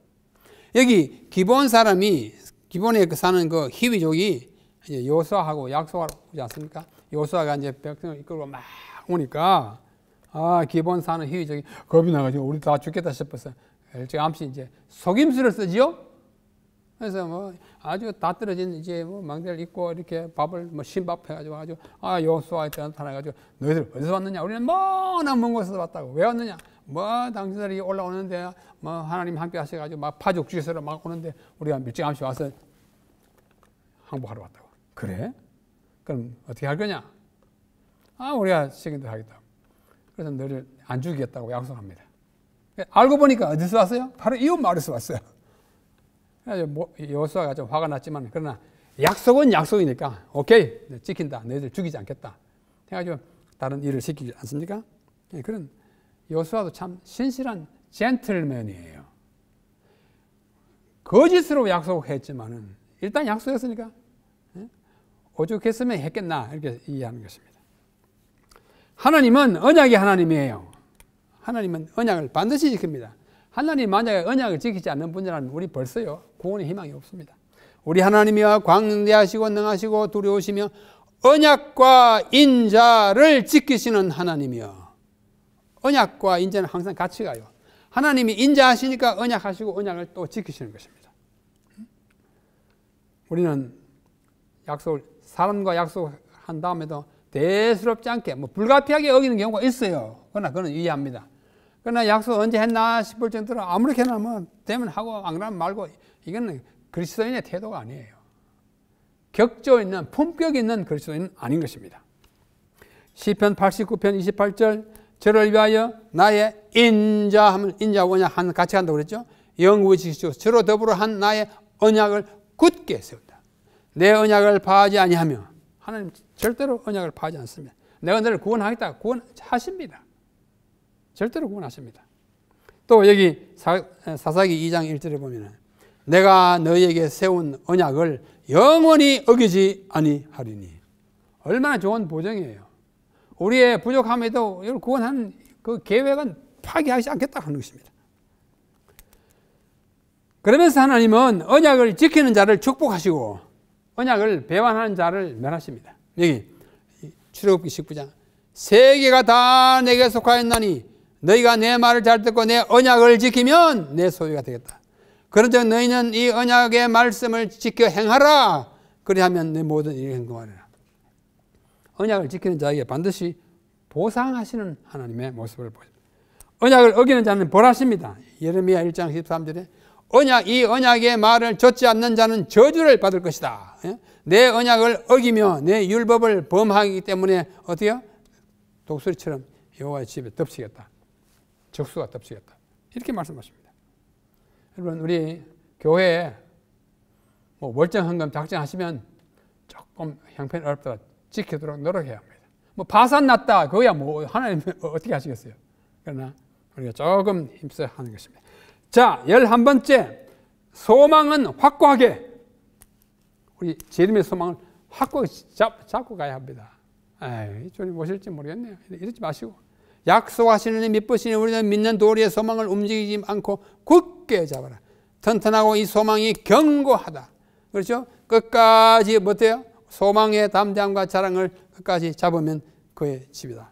여기 기본 사람이 기본에 사는 그 히위족이 이제 여호수아하고 약속을 하지 않습니까? 여호수아가 이제 백성을 이끌고 막 오니까 기본 사는 히위족이 겁이 나가지고 우리 다 죽겠다 싶어서 일찌감치 이제 속임수를 쓰지요. 그래서 뭐 아주 다 떨어진 이제 뭐 망대를 입고 이렇게 밥을 뭐 신밥 해가지고 아주 여호수아한테 나타나가지고 너희들 어디서 왔느냐? 우리는 머나 먼 곳에서 왔다고. 왜 왔느냐? 뭐 당신들이 올라오는데 뭐 하나님 함께 하셔가지고 막 파죽 주시러 막 오는데 우리가 일찌감치 와서 항복하러 왔다고. 그래? 그럼 어떻게 할 거냐? 우리가 책임들 하겠다. 그래서 너를 안 죽이겠다고 약속합니다. 알고 보니까 어디서 왔어요? 바로 이웃 마을에서 왔어요. 그래서 여호수아가 좀 화가 났지만 그러나 약속은 약속이니까 오케이 지킨다. 너희들 죽이지 않겠다. 해가지고 다른 일을 시키지 않습니까? 그런 여호수아도 참 신실한 젠틀맨이에요. 거짓으로 약속했지만은 일단 약속했으니까 오죽했으면 했겠나 이렇게 이해하는 것입니다. 하나님은 언약의 하나님이에요. 하나님은 언약을 반드시 지킵니다. 하나님 만약에 언약을 지키지 않는 분이라면 우리 벌써요 구원의 희망이 없습니다. 우리 하나님이여 광대하시고 능하시고 두려우시며 언약과 인자를 지키시는 하나님이여. 언약과 인자는 항상 같이 가요. 하나님이 인자하시니까 언약하시고 언약을 또 지키시는 것입니다. 우리는 사람과 약속한 다음에도 대수롭지 않게 불가피하게 어기는 경우가 있어요. 그러나 그건 이해합니다. 그러나 약속 언제 했나 싶을 정도로 아무렇게나 뭐 되면 하고 안 그러면 말고 이거는 그리스도인의 태도가 아니에요. 격조 있는 품격 있는 그리스도인은 아닌 것입니다. 시편 89편 28절 저를 위하여 나의 인자하면 인자하고 언약 한 같이 한다고 그랬죠. 영구히 지키시고 저로 더불어 한 나의 언약을 굳게 세운다. 내 언약을 파하지 아니하며 하나님 절대로 언약을 파하지 않습니다. 내가 너를 구원하겠다. 구원하십니다. 절대로 구원하십니다. 또 여기 사사기 2장 1절에 보면 내가 너희에게 세운 언약을 영원히 어기지 아니하리니. 얼마나 좋은 보장이에요. 우리의 부족함에도 이걸 구원하는 그 계획은 파기하지 않겠다 하는 것입니다. 그러면서 하나님은 언약을 지키는 자를 축복하시고 언약을 배반하는 자를 멸하십니다. 여기 출애굽기 19장 세계가 다 내게 속하였나니 너희가 내 말을 잘 듣고 내 언약을 지키면 내 소유가 되겠다. 그런즉 너희는 이 언약의 말씀을 지켜 행하라. 그리하면 내 모든 일을 행동하리라. 언약을 지키는 자에게 반드시 보상하시는 하나님의 모습을 보십니다. 언약을 어기는 자는 벌하십니다. 예레미야 1장 13절에 이 언약의 말을 좇지 않는 자는 저주를 받을 것이다. 내 언약을 어기며 내 율법을 범하기 때문에 어때요? 독수리처럼 여호와의 집에 덮치겠다. 적수가 덮치겠다. 이렇게 말씀하십니다. 여러분 우리 교회에 뭐 월정헌금 작정하시면 조금 형편이 어렵더라도 지키도록 노력해야 합니다. 뭐 파산 났다 그거야 뭐 하나님 어떻게 하시겠어요? 그러나 우리가 조금 힘써야 하는 것입니다. 자, 11번째 소망은 확고하게 우리 재림의 소망을 확고하게 잡고 가야 합니다. 에이, 주님 오실지 모르겠네요. 이러지 마시고 약속하시는 이 믿으시니 우리는 믿는 도리의 소망을 움직이지 않고 굳게 잡아라. 튼튼하고 이 소망이 견고하다. 그렇죠? 끝까지 못해요? 소망의 담대함과 자랑을 끝까지 잡으면 그의 집이다.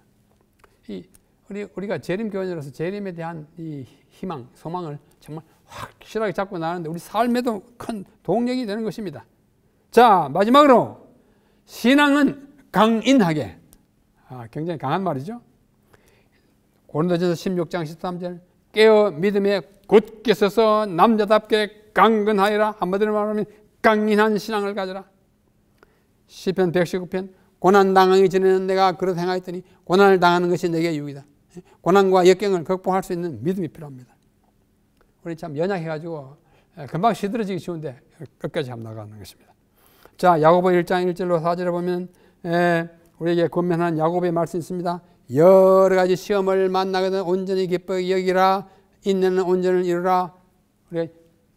우리가 재림교회로서 재림에 대한 이 희망, 소망을 정말 확실하게 잡고 나가는데 우리 삶에도 큰 동력이 되는 것입니다. 자, 마지막으로 신앙은 강인하게. 굉장히 강한 말이죠. 고린도전서 16장 13절 깨어 믿음에 굳게 서서 남자답게 강건하여라. 한마디로 말하면 강인한 신앙을 가져라. 시편 119편 고난 당하기 전에는 내가 그릇 행하였더니 고난을 당하는 것이 내게 유익이다. 고난과 역경을 극복할 수 있는 믿음이 필요합니다. 우리 참 연약해가지고 금방 시들어지기 쉬운데 끝까지 한번 나가는 것입니다. 자, 야고보 1장 1절로 4절에 보면 우리에게 권면한 야고보의 말씀이 있습니다. 여러 가지 시험을 만나거든 온전히 기쁘게 여기라. 인내는 온전을 이루라. 우리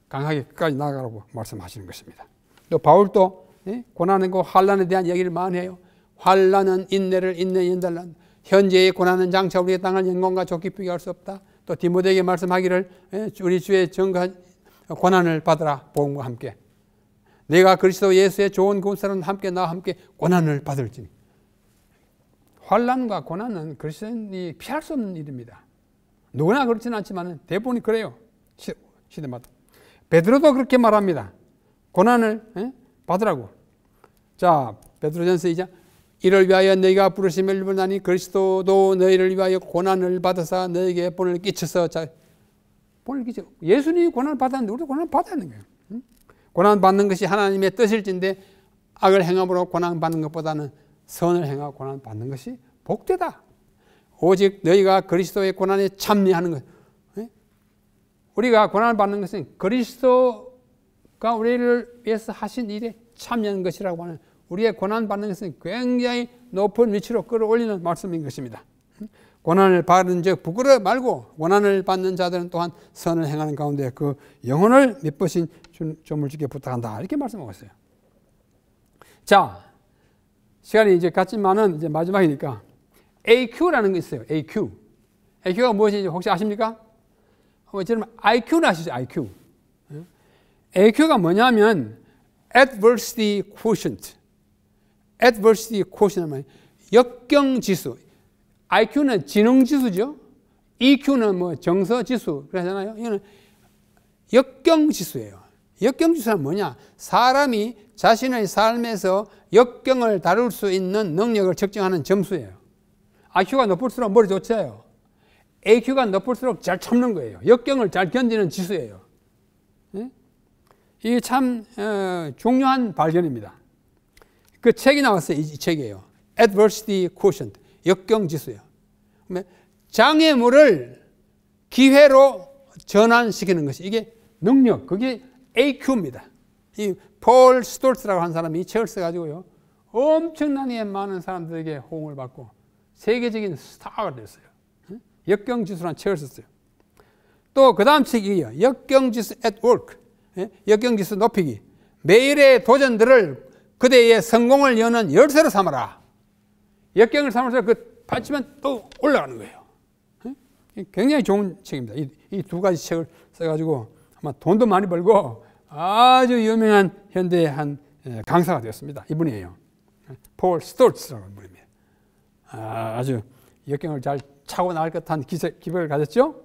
강하게 끝까지 나가라고 말씀하시는 것입니다. 또 바울도 고난과 환난에 대한 얘기를 많이 해요. 환난은 인내를 인내 연달라. 현재의 고난은 장차 우리의 땅을 영광과 좋게 비교할 수 없다. 또 디모데에게 말씀하기를 우리 주의 정과 고난을 받으라. 복음과 함께 내가 그리스도 예수의 좋은 구원사는 함께 나와 함께 고난을 받을지니. 환난과 고난은 그리스도인이 피할 수 없는 일입니다. 누구나 그렇지는 않지만 대부분이 그래요. 시대마다. 베드로도 그렇게 말합니다. 고난을 받으라고. 자, 베드로전서 2장 이를 위하여 너희가 부르심을 입으나니 그리스도도 너희를 위하여 고난을 받으사 너희에게 본을 끼쳐서 본을 끼쳐. 예수님이 고난을 받았는데 우리도 고난을 받아야 하는 거예요. 고난 받는 것이 하나님의 뜻일진데 악을 행함으로 고난 받는 것보다는 선을 행하고 고난 받는 것이 복되다. 오직 너희가 그리스도의 고난에 참여하는 것. 우리가 고난을 받는 것은 그리스도가 우리를 위해서 하신 일에 참여하는 것이라고 하는 우리의 고난 받는 것은 굉장히 높은 위치로 끌어올리는 말씀인 것입니다. 고난을 받은 즉 부끄러워 말고 고난을 받는 자들은 또한 선을 행하는 가운데 그 영혼을 미쁘신 조물주께 부탁한다. 이렇게 말씀하고 있어요. 자, 시간이 이제 갔지만은 이제 마지막이니까 AQ라는 게 있어요. AQ. AQ가 무엇인지 혹시 아십니까? 여러분 IQ는 아시죠? IQ. AQ가 뭐냐면 Adversity Quotient. Adversity Quotient은 역경지수. IQ는 지능지수죠. EQ는 뭐 정서지수. 그러잖아요. 이거는 역경지수예요. 역경지수는 뭐냐? 사람이 자신의 삶에서 역경을 다룰 수 있는 능력을 측정하는 점수예요. IQ가 높을수록 머리 좋죠. AQ가 높을수록 잘 참는 거예요. 역경을 잘 견디는 지수예요. 이게 참 중요한 발견입니다. 그 책이 나왔어요. 이 책이에요. Adversity Quotient. 역경지수예요. 장애물을 기회로 전환시키는 것이 이게 능력, 그게 AQ입니다. 이 폴 스톨츠라고 하는 사람이 이 책을 써가지고요, 엄청나게 많은 사람들에게 호응을 받고 세계적인 스타가 됐어요. 역경지수라는 책을 썼어요. 또 그 다음 책이요, 역경지수 at work, 역경지수 높이기. 매일의 도전들을 그대의 성공을 여는 열쇠로 삼아라. 역경을 삼아서 그 받치면 또 올라가는 거예요. 굉장히 좋은 책입니다. 이 두 가지 책을 써가지고 아마 돈도 많이 벌고 아주 유명한 현대의 한 강사가 되었습니다. 이분이에요. 폴 스톨츠라고 하는 분입니다. 아주 역경을 잘 차고 나갈 듯한 기백을 가졌죠.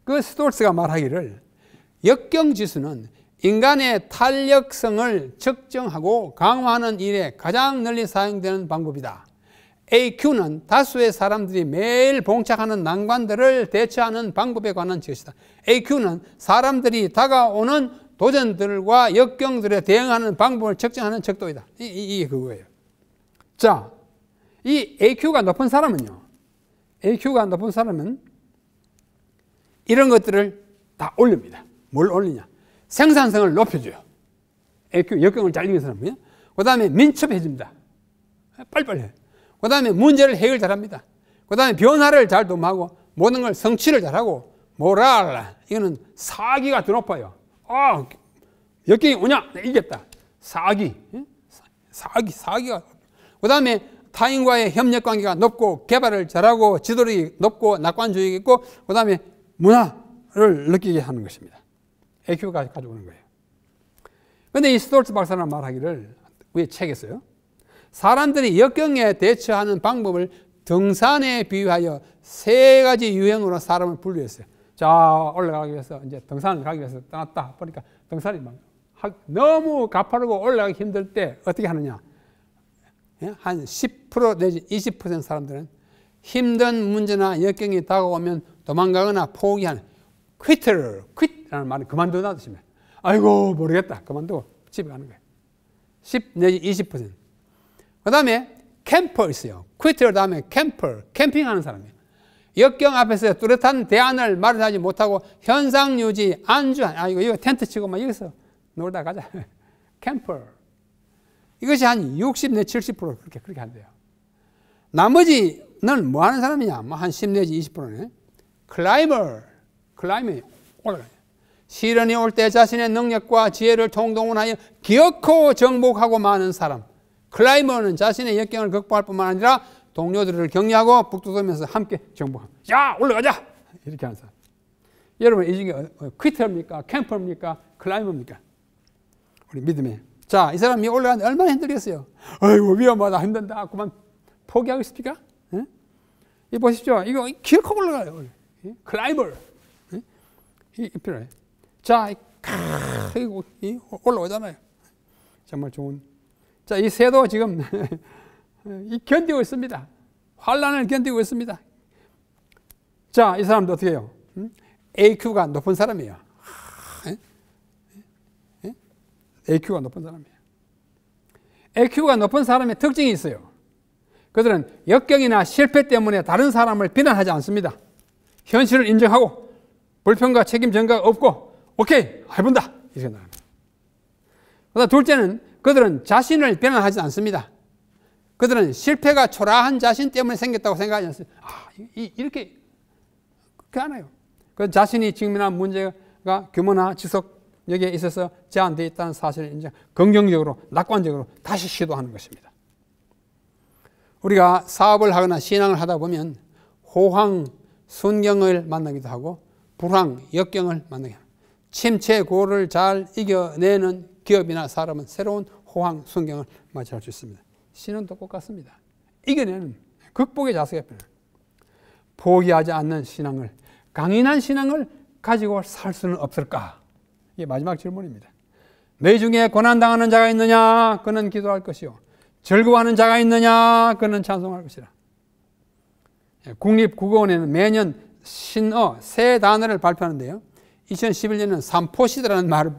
그 스톨츠가 말하기를 역경지수는 인간의 탄력성을 측정하고 강화하는 일에 가장 널리 사용되는 방법이다. AQ는 다수의 사람들이 매일 봉착하는 난관들을 대처하는 방법에 관한 것이다. AQ는 사람들이 다가오는 도전들과 역경들에 대응하는 방법을 측정하는 척도이다. 이게 그거예요. 자, 이 AQ가 높은 사람은요, AQ가 높은 사람은 이런 것들을 다 올립니다. 뭘 올리냐? 생산성을 높여줘요. AQ, 역경을 잘 이기는 사람이요. 그 다음에 민첩해집니다. 빨리빨리 해요. 그 다음에 문제를 해결 잘합니다. 그 다음에 변화를 잘 도모하고 모든 걸 성취를 잘하고 모랄, 이거는 사기가 더 높아요. 역경이 오냐? 나 이겼다. 사기가. 그 다음에 타인과의 협력 관계가 높고 개발을 잘하고 지도력이 높고 낙관주의가 있고 그 다음에 문화를 느끼게 하는 것입니다. AQ가 가져오는 거예요. 그런데 이 스톨츠 박사는 말하기를 위에 책에 써요. 사람들이 역경에 대처하는 방법을 등산에 비유하여 3가지 유형으로 사람을 분류했어요. 자, 올라가기 위해서 이제 등산을 가기 위해서 떠났다 보니까 등산이 막 너무 가파르고 올라가기 힘들 때 어떻게 하느냐? 한 10% 내지 20% 사람들은 힘든 문제나 역경이 다가오면 도망가거나 포기하는 quit라는 말은 그만두다 뜻입니다. 아이고 모르겠다 그만두고 집에 가는 거예요. 10 내지 20%. 그 다음에 캠퍼 있어요. quitter 다음에 캠핑하는 사람이에요. 역경 앞에서 뚜렷한 대안을 마련하지 못하고 현상 유지, 안주한, 이거 텐트 치고 막 여기서 놀다 가자. 캠퍼. 이것이 한 60 내지 70% 그렇게 한대요. 나머지는 뭐 하는 사람이냐? 뭐 한 10 내지 20%네. 클라이머 올라가요. 시련이 올 때 자신의 능력과 지혜를 총동원하여 기어코 정복하고 마는 사람. 클라이머는 자신의 역경을 극복할 뿐만 아니라 동료들을 격려하고 북돋우면서 함께 정복합니다. 야, 올라가자! 이렇게 하는 사람. 여러분, 이 중에 퀴터입니까? 캠퍼입니까? 클라이머입니까? 우리 믿음에. 자, 이 사람이 올라가는데 얼마나 힘들겠어요? 아이고, 위험하다, 힘든다. 그만 포기하겠습니까? 이 보십시오. 이거 기어코 올라가요. 클라이머. 이 필요해. 자, 올라오잖아요. 정말 좋은. 자, 이 새도 지금 견디고 있습니다. 환란을 견디고 있습니다. 자, 이 사람도 어떻게 해요? AQ가 높은 사람이에요. AQ가 높은 사람이에요. AQ가 높은 사람의 특징이 있어요. 그들은 역경이나 실패 때문에 다른 사람을 비난하지 않습니다. 현실을 인정하고 불평과 책임 전가가 없고 오케이 해본다 이렇게 나갑니다. 그다음 둘째는 그들은 자신을 비난하지 않습니다. 그들은 실패가 초라한 자신 때문에 생겼다고 생각하지 않습니다. 이렇게 안 해요. 그 자신이 직면한 문제가 규모나 지속력에 있어서 제한되어 있다는 사실을 인정, 긍정적으로 낙관적으로 다시 시도하는 것입니다. 우리가 사업을 하거나 신앙을 하다 보면 호황, 순경을 만나기도 하고 불황, 역경을 만나게 합니다. 침체고를 잘 이겨내는 기업이나 사람은 새로운 호황, 순경을 맞이할 수 있습니다. 신앙도 똑같습니다. 이겨내는 극복의 자세가 필요해요. 포기하지 않는 신앙을, 강인한 신앙을 가지고 살 수는 없을까? 이게 마지막 질문입니다. 내 중에 고난당하는 자가 있느냐? 그는 기도할 것이요. 즐거워하는 자가 있느냐? 그는 찬송할 것이라. 국립국어원에는 매년 신어 새 단어를 발표하는데요. 2011년에는 삼포시대라는 말을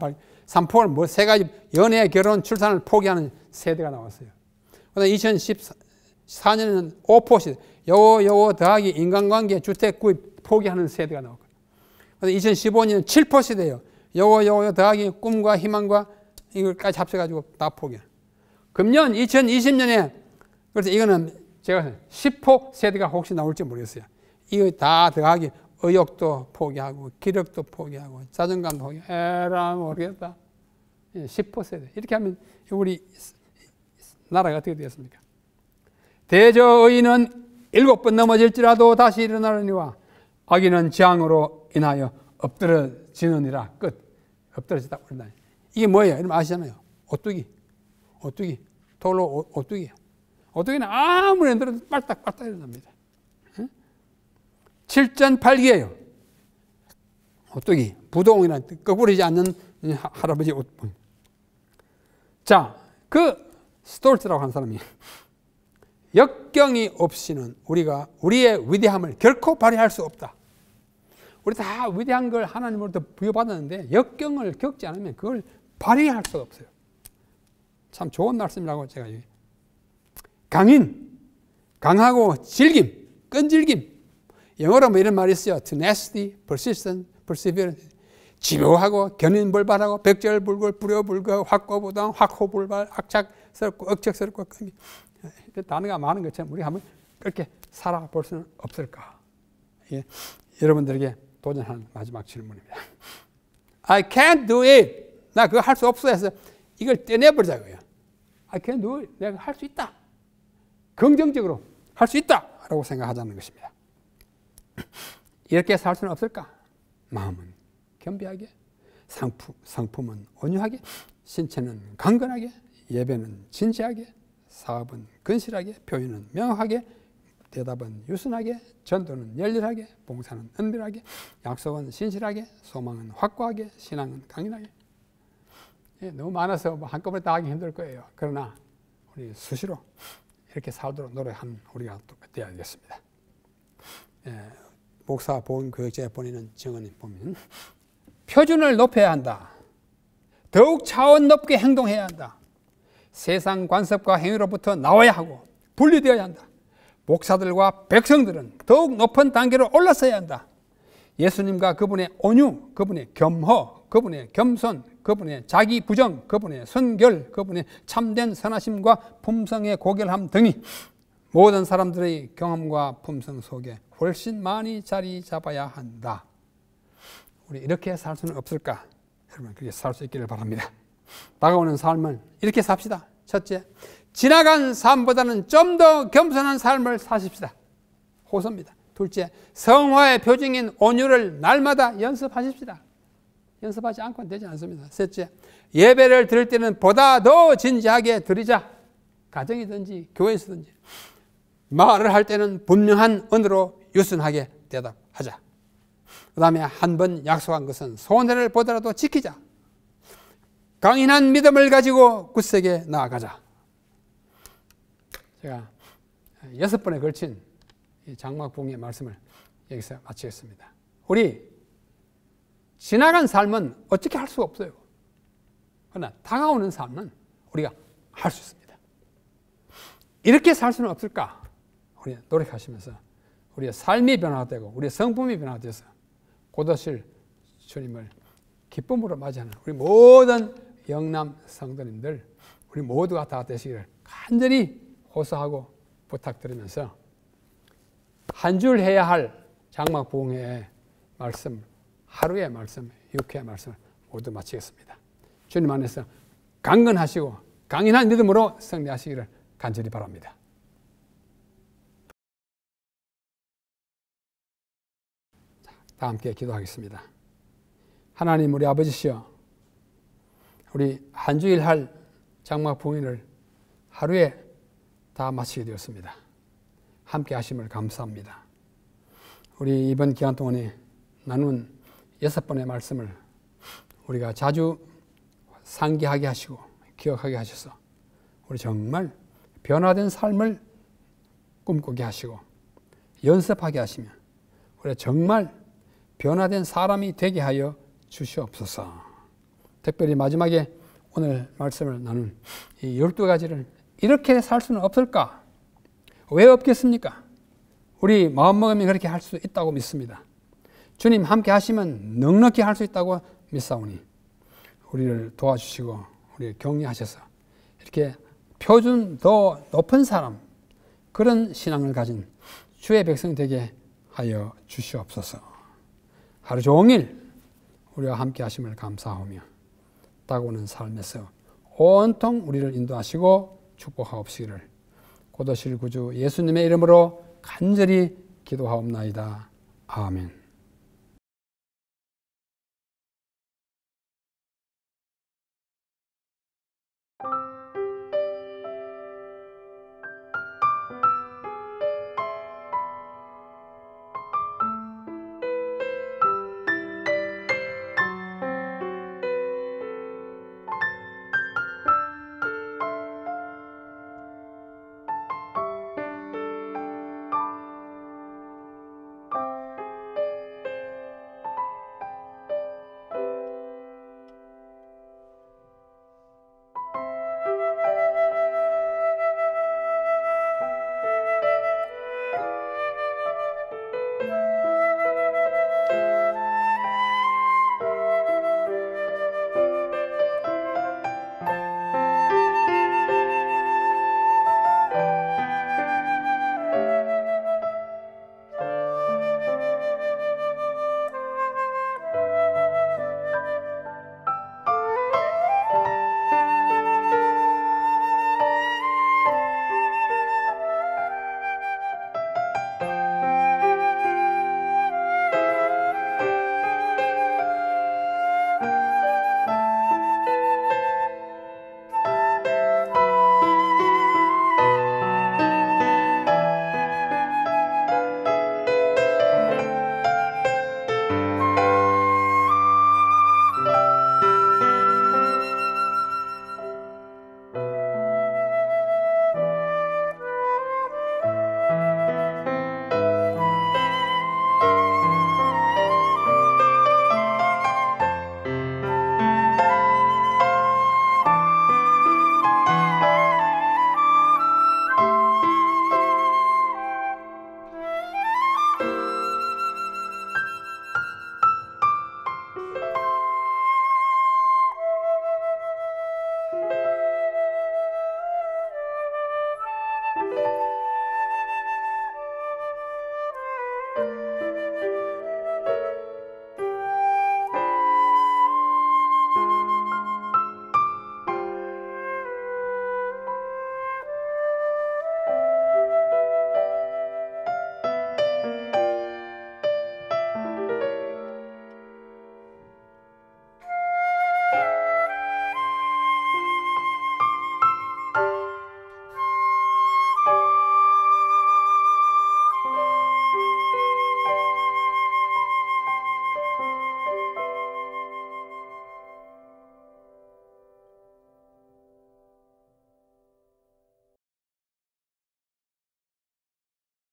삼포를 세 가지 연애, 결혼, 출산을 포기하는 세대가 나왔어요. 그다음 4년에는 5포시, 요거 더하기 인간관계, 주택 구입 포기하는 세대가 나올 거예요. 그래서 2015년은 7포시대예요. 요거 더하기 꿈과 희망과 이걸까지 합쳐가지고 다 포기해요. 금년 2020년에 그래서 이거는 제가 10호 세대가 혹시 나올지 모르겠어요. 이거 다 더하기 의욕도 포기하고 기력도 포기하고 자존감도 포기하고 에라 모르겠다. 10호 세대. 이렇게 하면 우리 나라가 어떻게 되겠습니까? 대저의인은 7번 넘어질지라도 다시 일어나려니와 악인은 재앙으로 인하여 엎드러지느니라. 끝. 엎드러지다 그런다. 이게 뭐예요? 여러분 아시잖아요. 오뚜기. 돌로 오뚜기. 오뚜기는 아무리 흔들어도 빨딱빨딱 일어납니다. 7전8기예요. 오뚜기. 부동이란 거꾸리지 않는 할아버지 오뚜기. 자, 그 스톨츠라고 하는 사람이 역경이 없이는 우리가 우리의 위대함을 결코 발휘할 수 없다. 우리 다 위대한 걸 하나님으로부터 부여받았는데 역경을 겪지 않으면 그걸 발휘할 수가 없어요. 참 좋은 말씀이라고 제가 강인, 강하고 질김, 끈질김. 영어로 뭐 이런 말이 있어요. tenacity, persistent, perseverance. 집요하고 견인불발하고 백절불굴, 불효불거, 확고부당, 확호불발, 악착스럽고 억척스럽고 단어가 많은 것처럼 우리가 한번 그렇게 살아볼 수는 없을까? 예, 여러분들에게 도전하는 마지막 질문입니다. I can't do it. 나 그거 할 수 없어 해서 이걸 떼내버리자고요. I can't do it. 내가 할 수 있다. 긍정적으로 할 수 있다. 라고 생각하자는 것입니다. 이렇게 살 수는 없을까? 마음은 겸비하게, 상품은 온유하게, 신체는 강건하게, 예배는 진지하게, 사업은 근실하게, 표현은 명확하게, 대답은 유순하게, 전도는 열렬하게, 봉사는 은밀하게, 약속은 신실하게, 소망은 확고하게, 신앙은 강인하게. 예, 너무 많아서 뭐 한꺼번에 다 하기 힘들 거예요. 그러나 우리 수시로 이렇게 살도록 노력하는 우리가 또 되어야 되겠습니다. 예, 목사 보험교육자에 보내는 증언을 보면 표준을 높여야 한다. 더욱 차원 높게 행동해야 한다. 세상 관습과 행위로부터 나와야 하고 분리되어야 한다. 목사들과 백성들은 더욱 높은 단계로 올라서야 한다. 예수님과 그분의 온유, 그분의 겸허, 그분의 겸손, 그분의 자기 부정, 그분의 순결, 그분의 참된 선하심과 품성의 고결함 등이 모든 사람들의 경험과 품성 속에 훨씬 많이 자리 잡아야 한다. 우리 이렇게 살 수는 없을까? 여러분 그렇게 살 수 있기를 바랍니다. 다가오는 삶은 이렇게 삽시다. 첫째, 지나간 삶보다는 좀 더 겸손한 삶을 사십시다. 호소입니다. 둘째, 성화의 표징인 온유를 날마다 연습하십시다. 연습하지 않고는 되지 않습니다. 셋째, 예배를 드릴 때는 보다 더 진지하게 드리자. 가정이든지 교회에서든지. 말을 할 때는 분명한 언어로 유순하게 대답하자. 그 다음에 한 번 약속한 것은 손해를 보더라도 지키자. 강인한 믿음을 가지고 굳세게 나아가자. 제가 6번에 걸친 장막봉의 말씀을 여기서 마치겠습니다. 우리 지나간 삶은 어떻게 할 수가 없어요. 그러나 다가오는 삶은 우리가 할 수 있습니다. 이렇게 살 수는 없을까? 우리 노력하시면서 우리의 삶이 변화되고 우리의 성품이 변화돼서 곧 오실 주님을 기쁨으로 맞이하는 우리 모든 영남 성도님들 우리 모두가 다 되시기를 간절히 호소하고 부탁드리면서 한 줄 해야 할 장막부흥회의 말씀, 하루의 말씀, 6회의 말씀을 모두 마치겠습니다. 주님 안에서 강건하시고 강인한 믿음으로 승리하시기를 간절히 바랍니다. 다 함께 기도하겠습니다. 하나님 우리 아버지시여, 우리 한 주일 할 장막부흥회를 하루에 다 마치게 되었습니다. 함께 하심을 감사합니다. 우리 이번 기간 동안에 나눈 6번의 말씀을 우리가 자주 상기하게 하시고 기억하게 하셔서 우리 정말 변화된 삶을 꿈꾸게 하시고 연습하게 하시며 우리 정말 변화된 사람이 되게 하여 주시옵소서. 특별히 마지막에 오늘 말씀을 나눈 이 12가지를 이렇게 살 수는 없을까? 왜 없겠습니까? 우리 마음먹으면 그렇게 할 수 있다고 믿습니다. 주님 함께 하시면 넉넉히 할 수 있다고 믿사오니 우리를 도와주시고 우리를 격려하셔서 이렇게 표준 더 높은 사람, 그런 신앙을 가진 주의 백성 되게 하여 주시옵소서. 하루 종일 우리와 함께 하심을 감사하며 다가오는 삶에서 온통 우리를 인도하시고 축복하옵시기를 곧 오실 구주 예수님의 이름으로 간절히 기도하옵나이다. 아멘.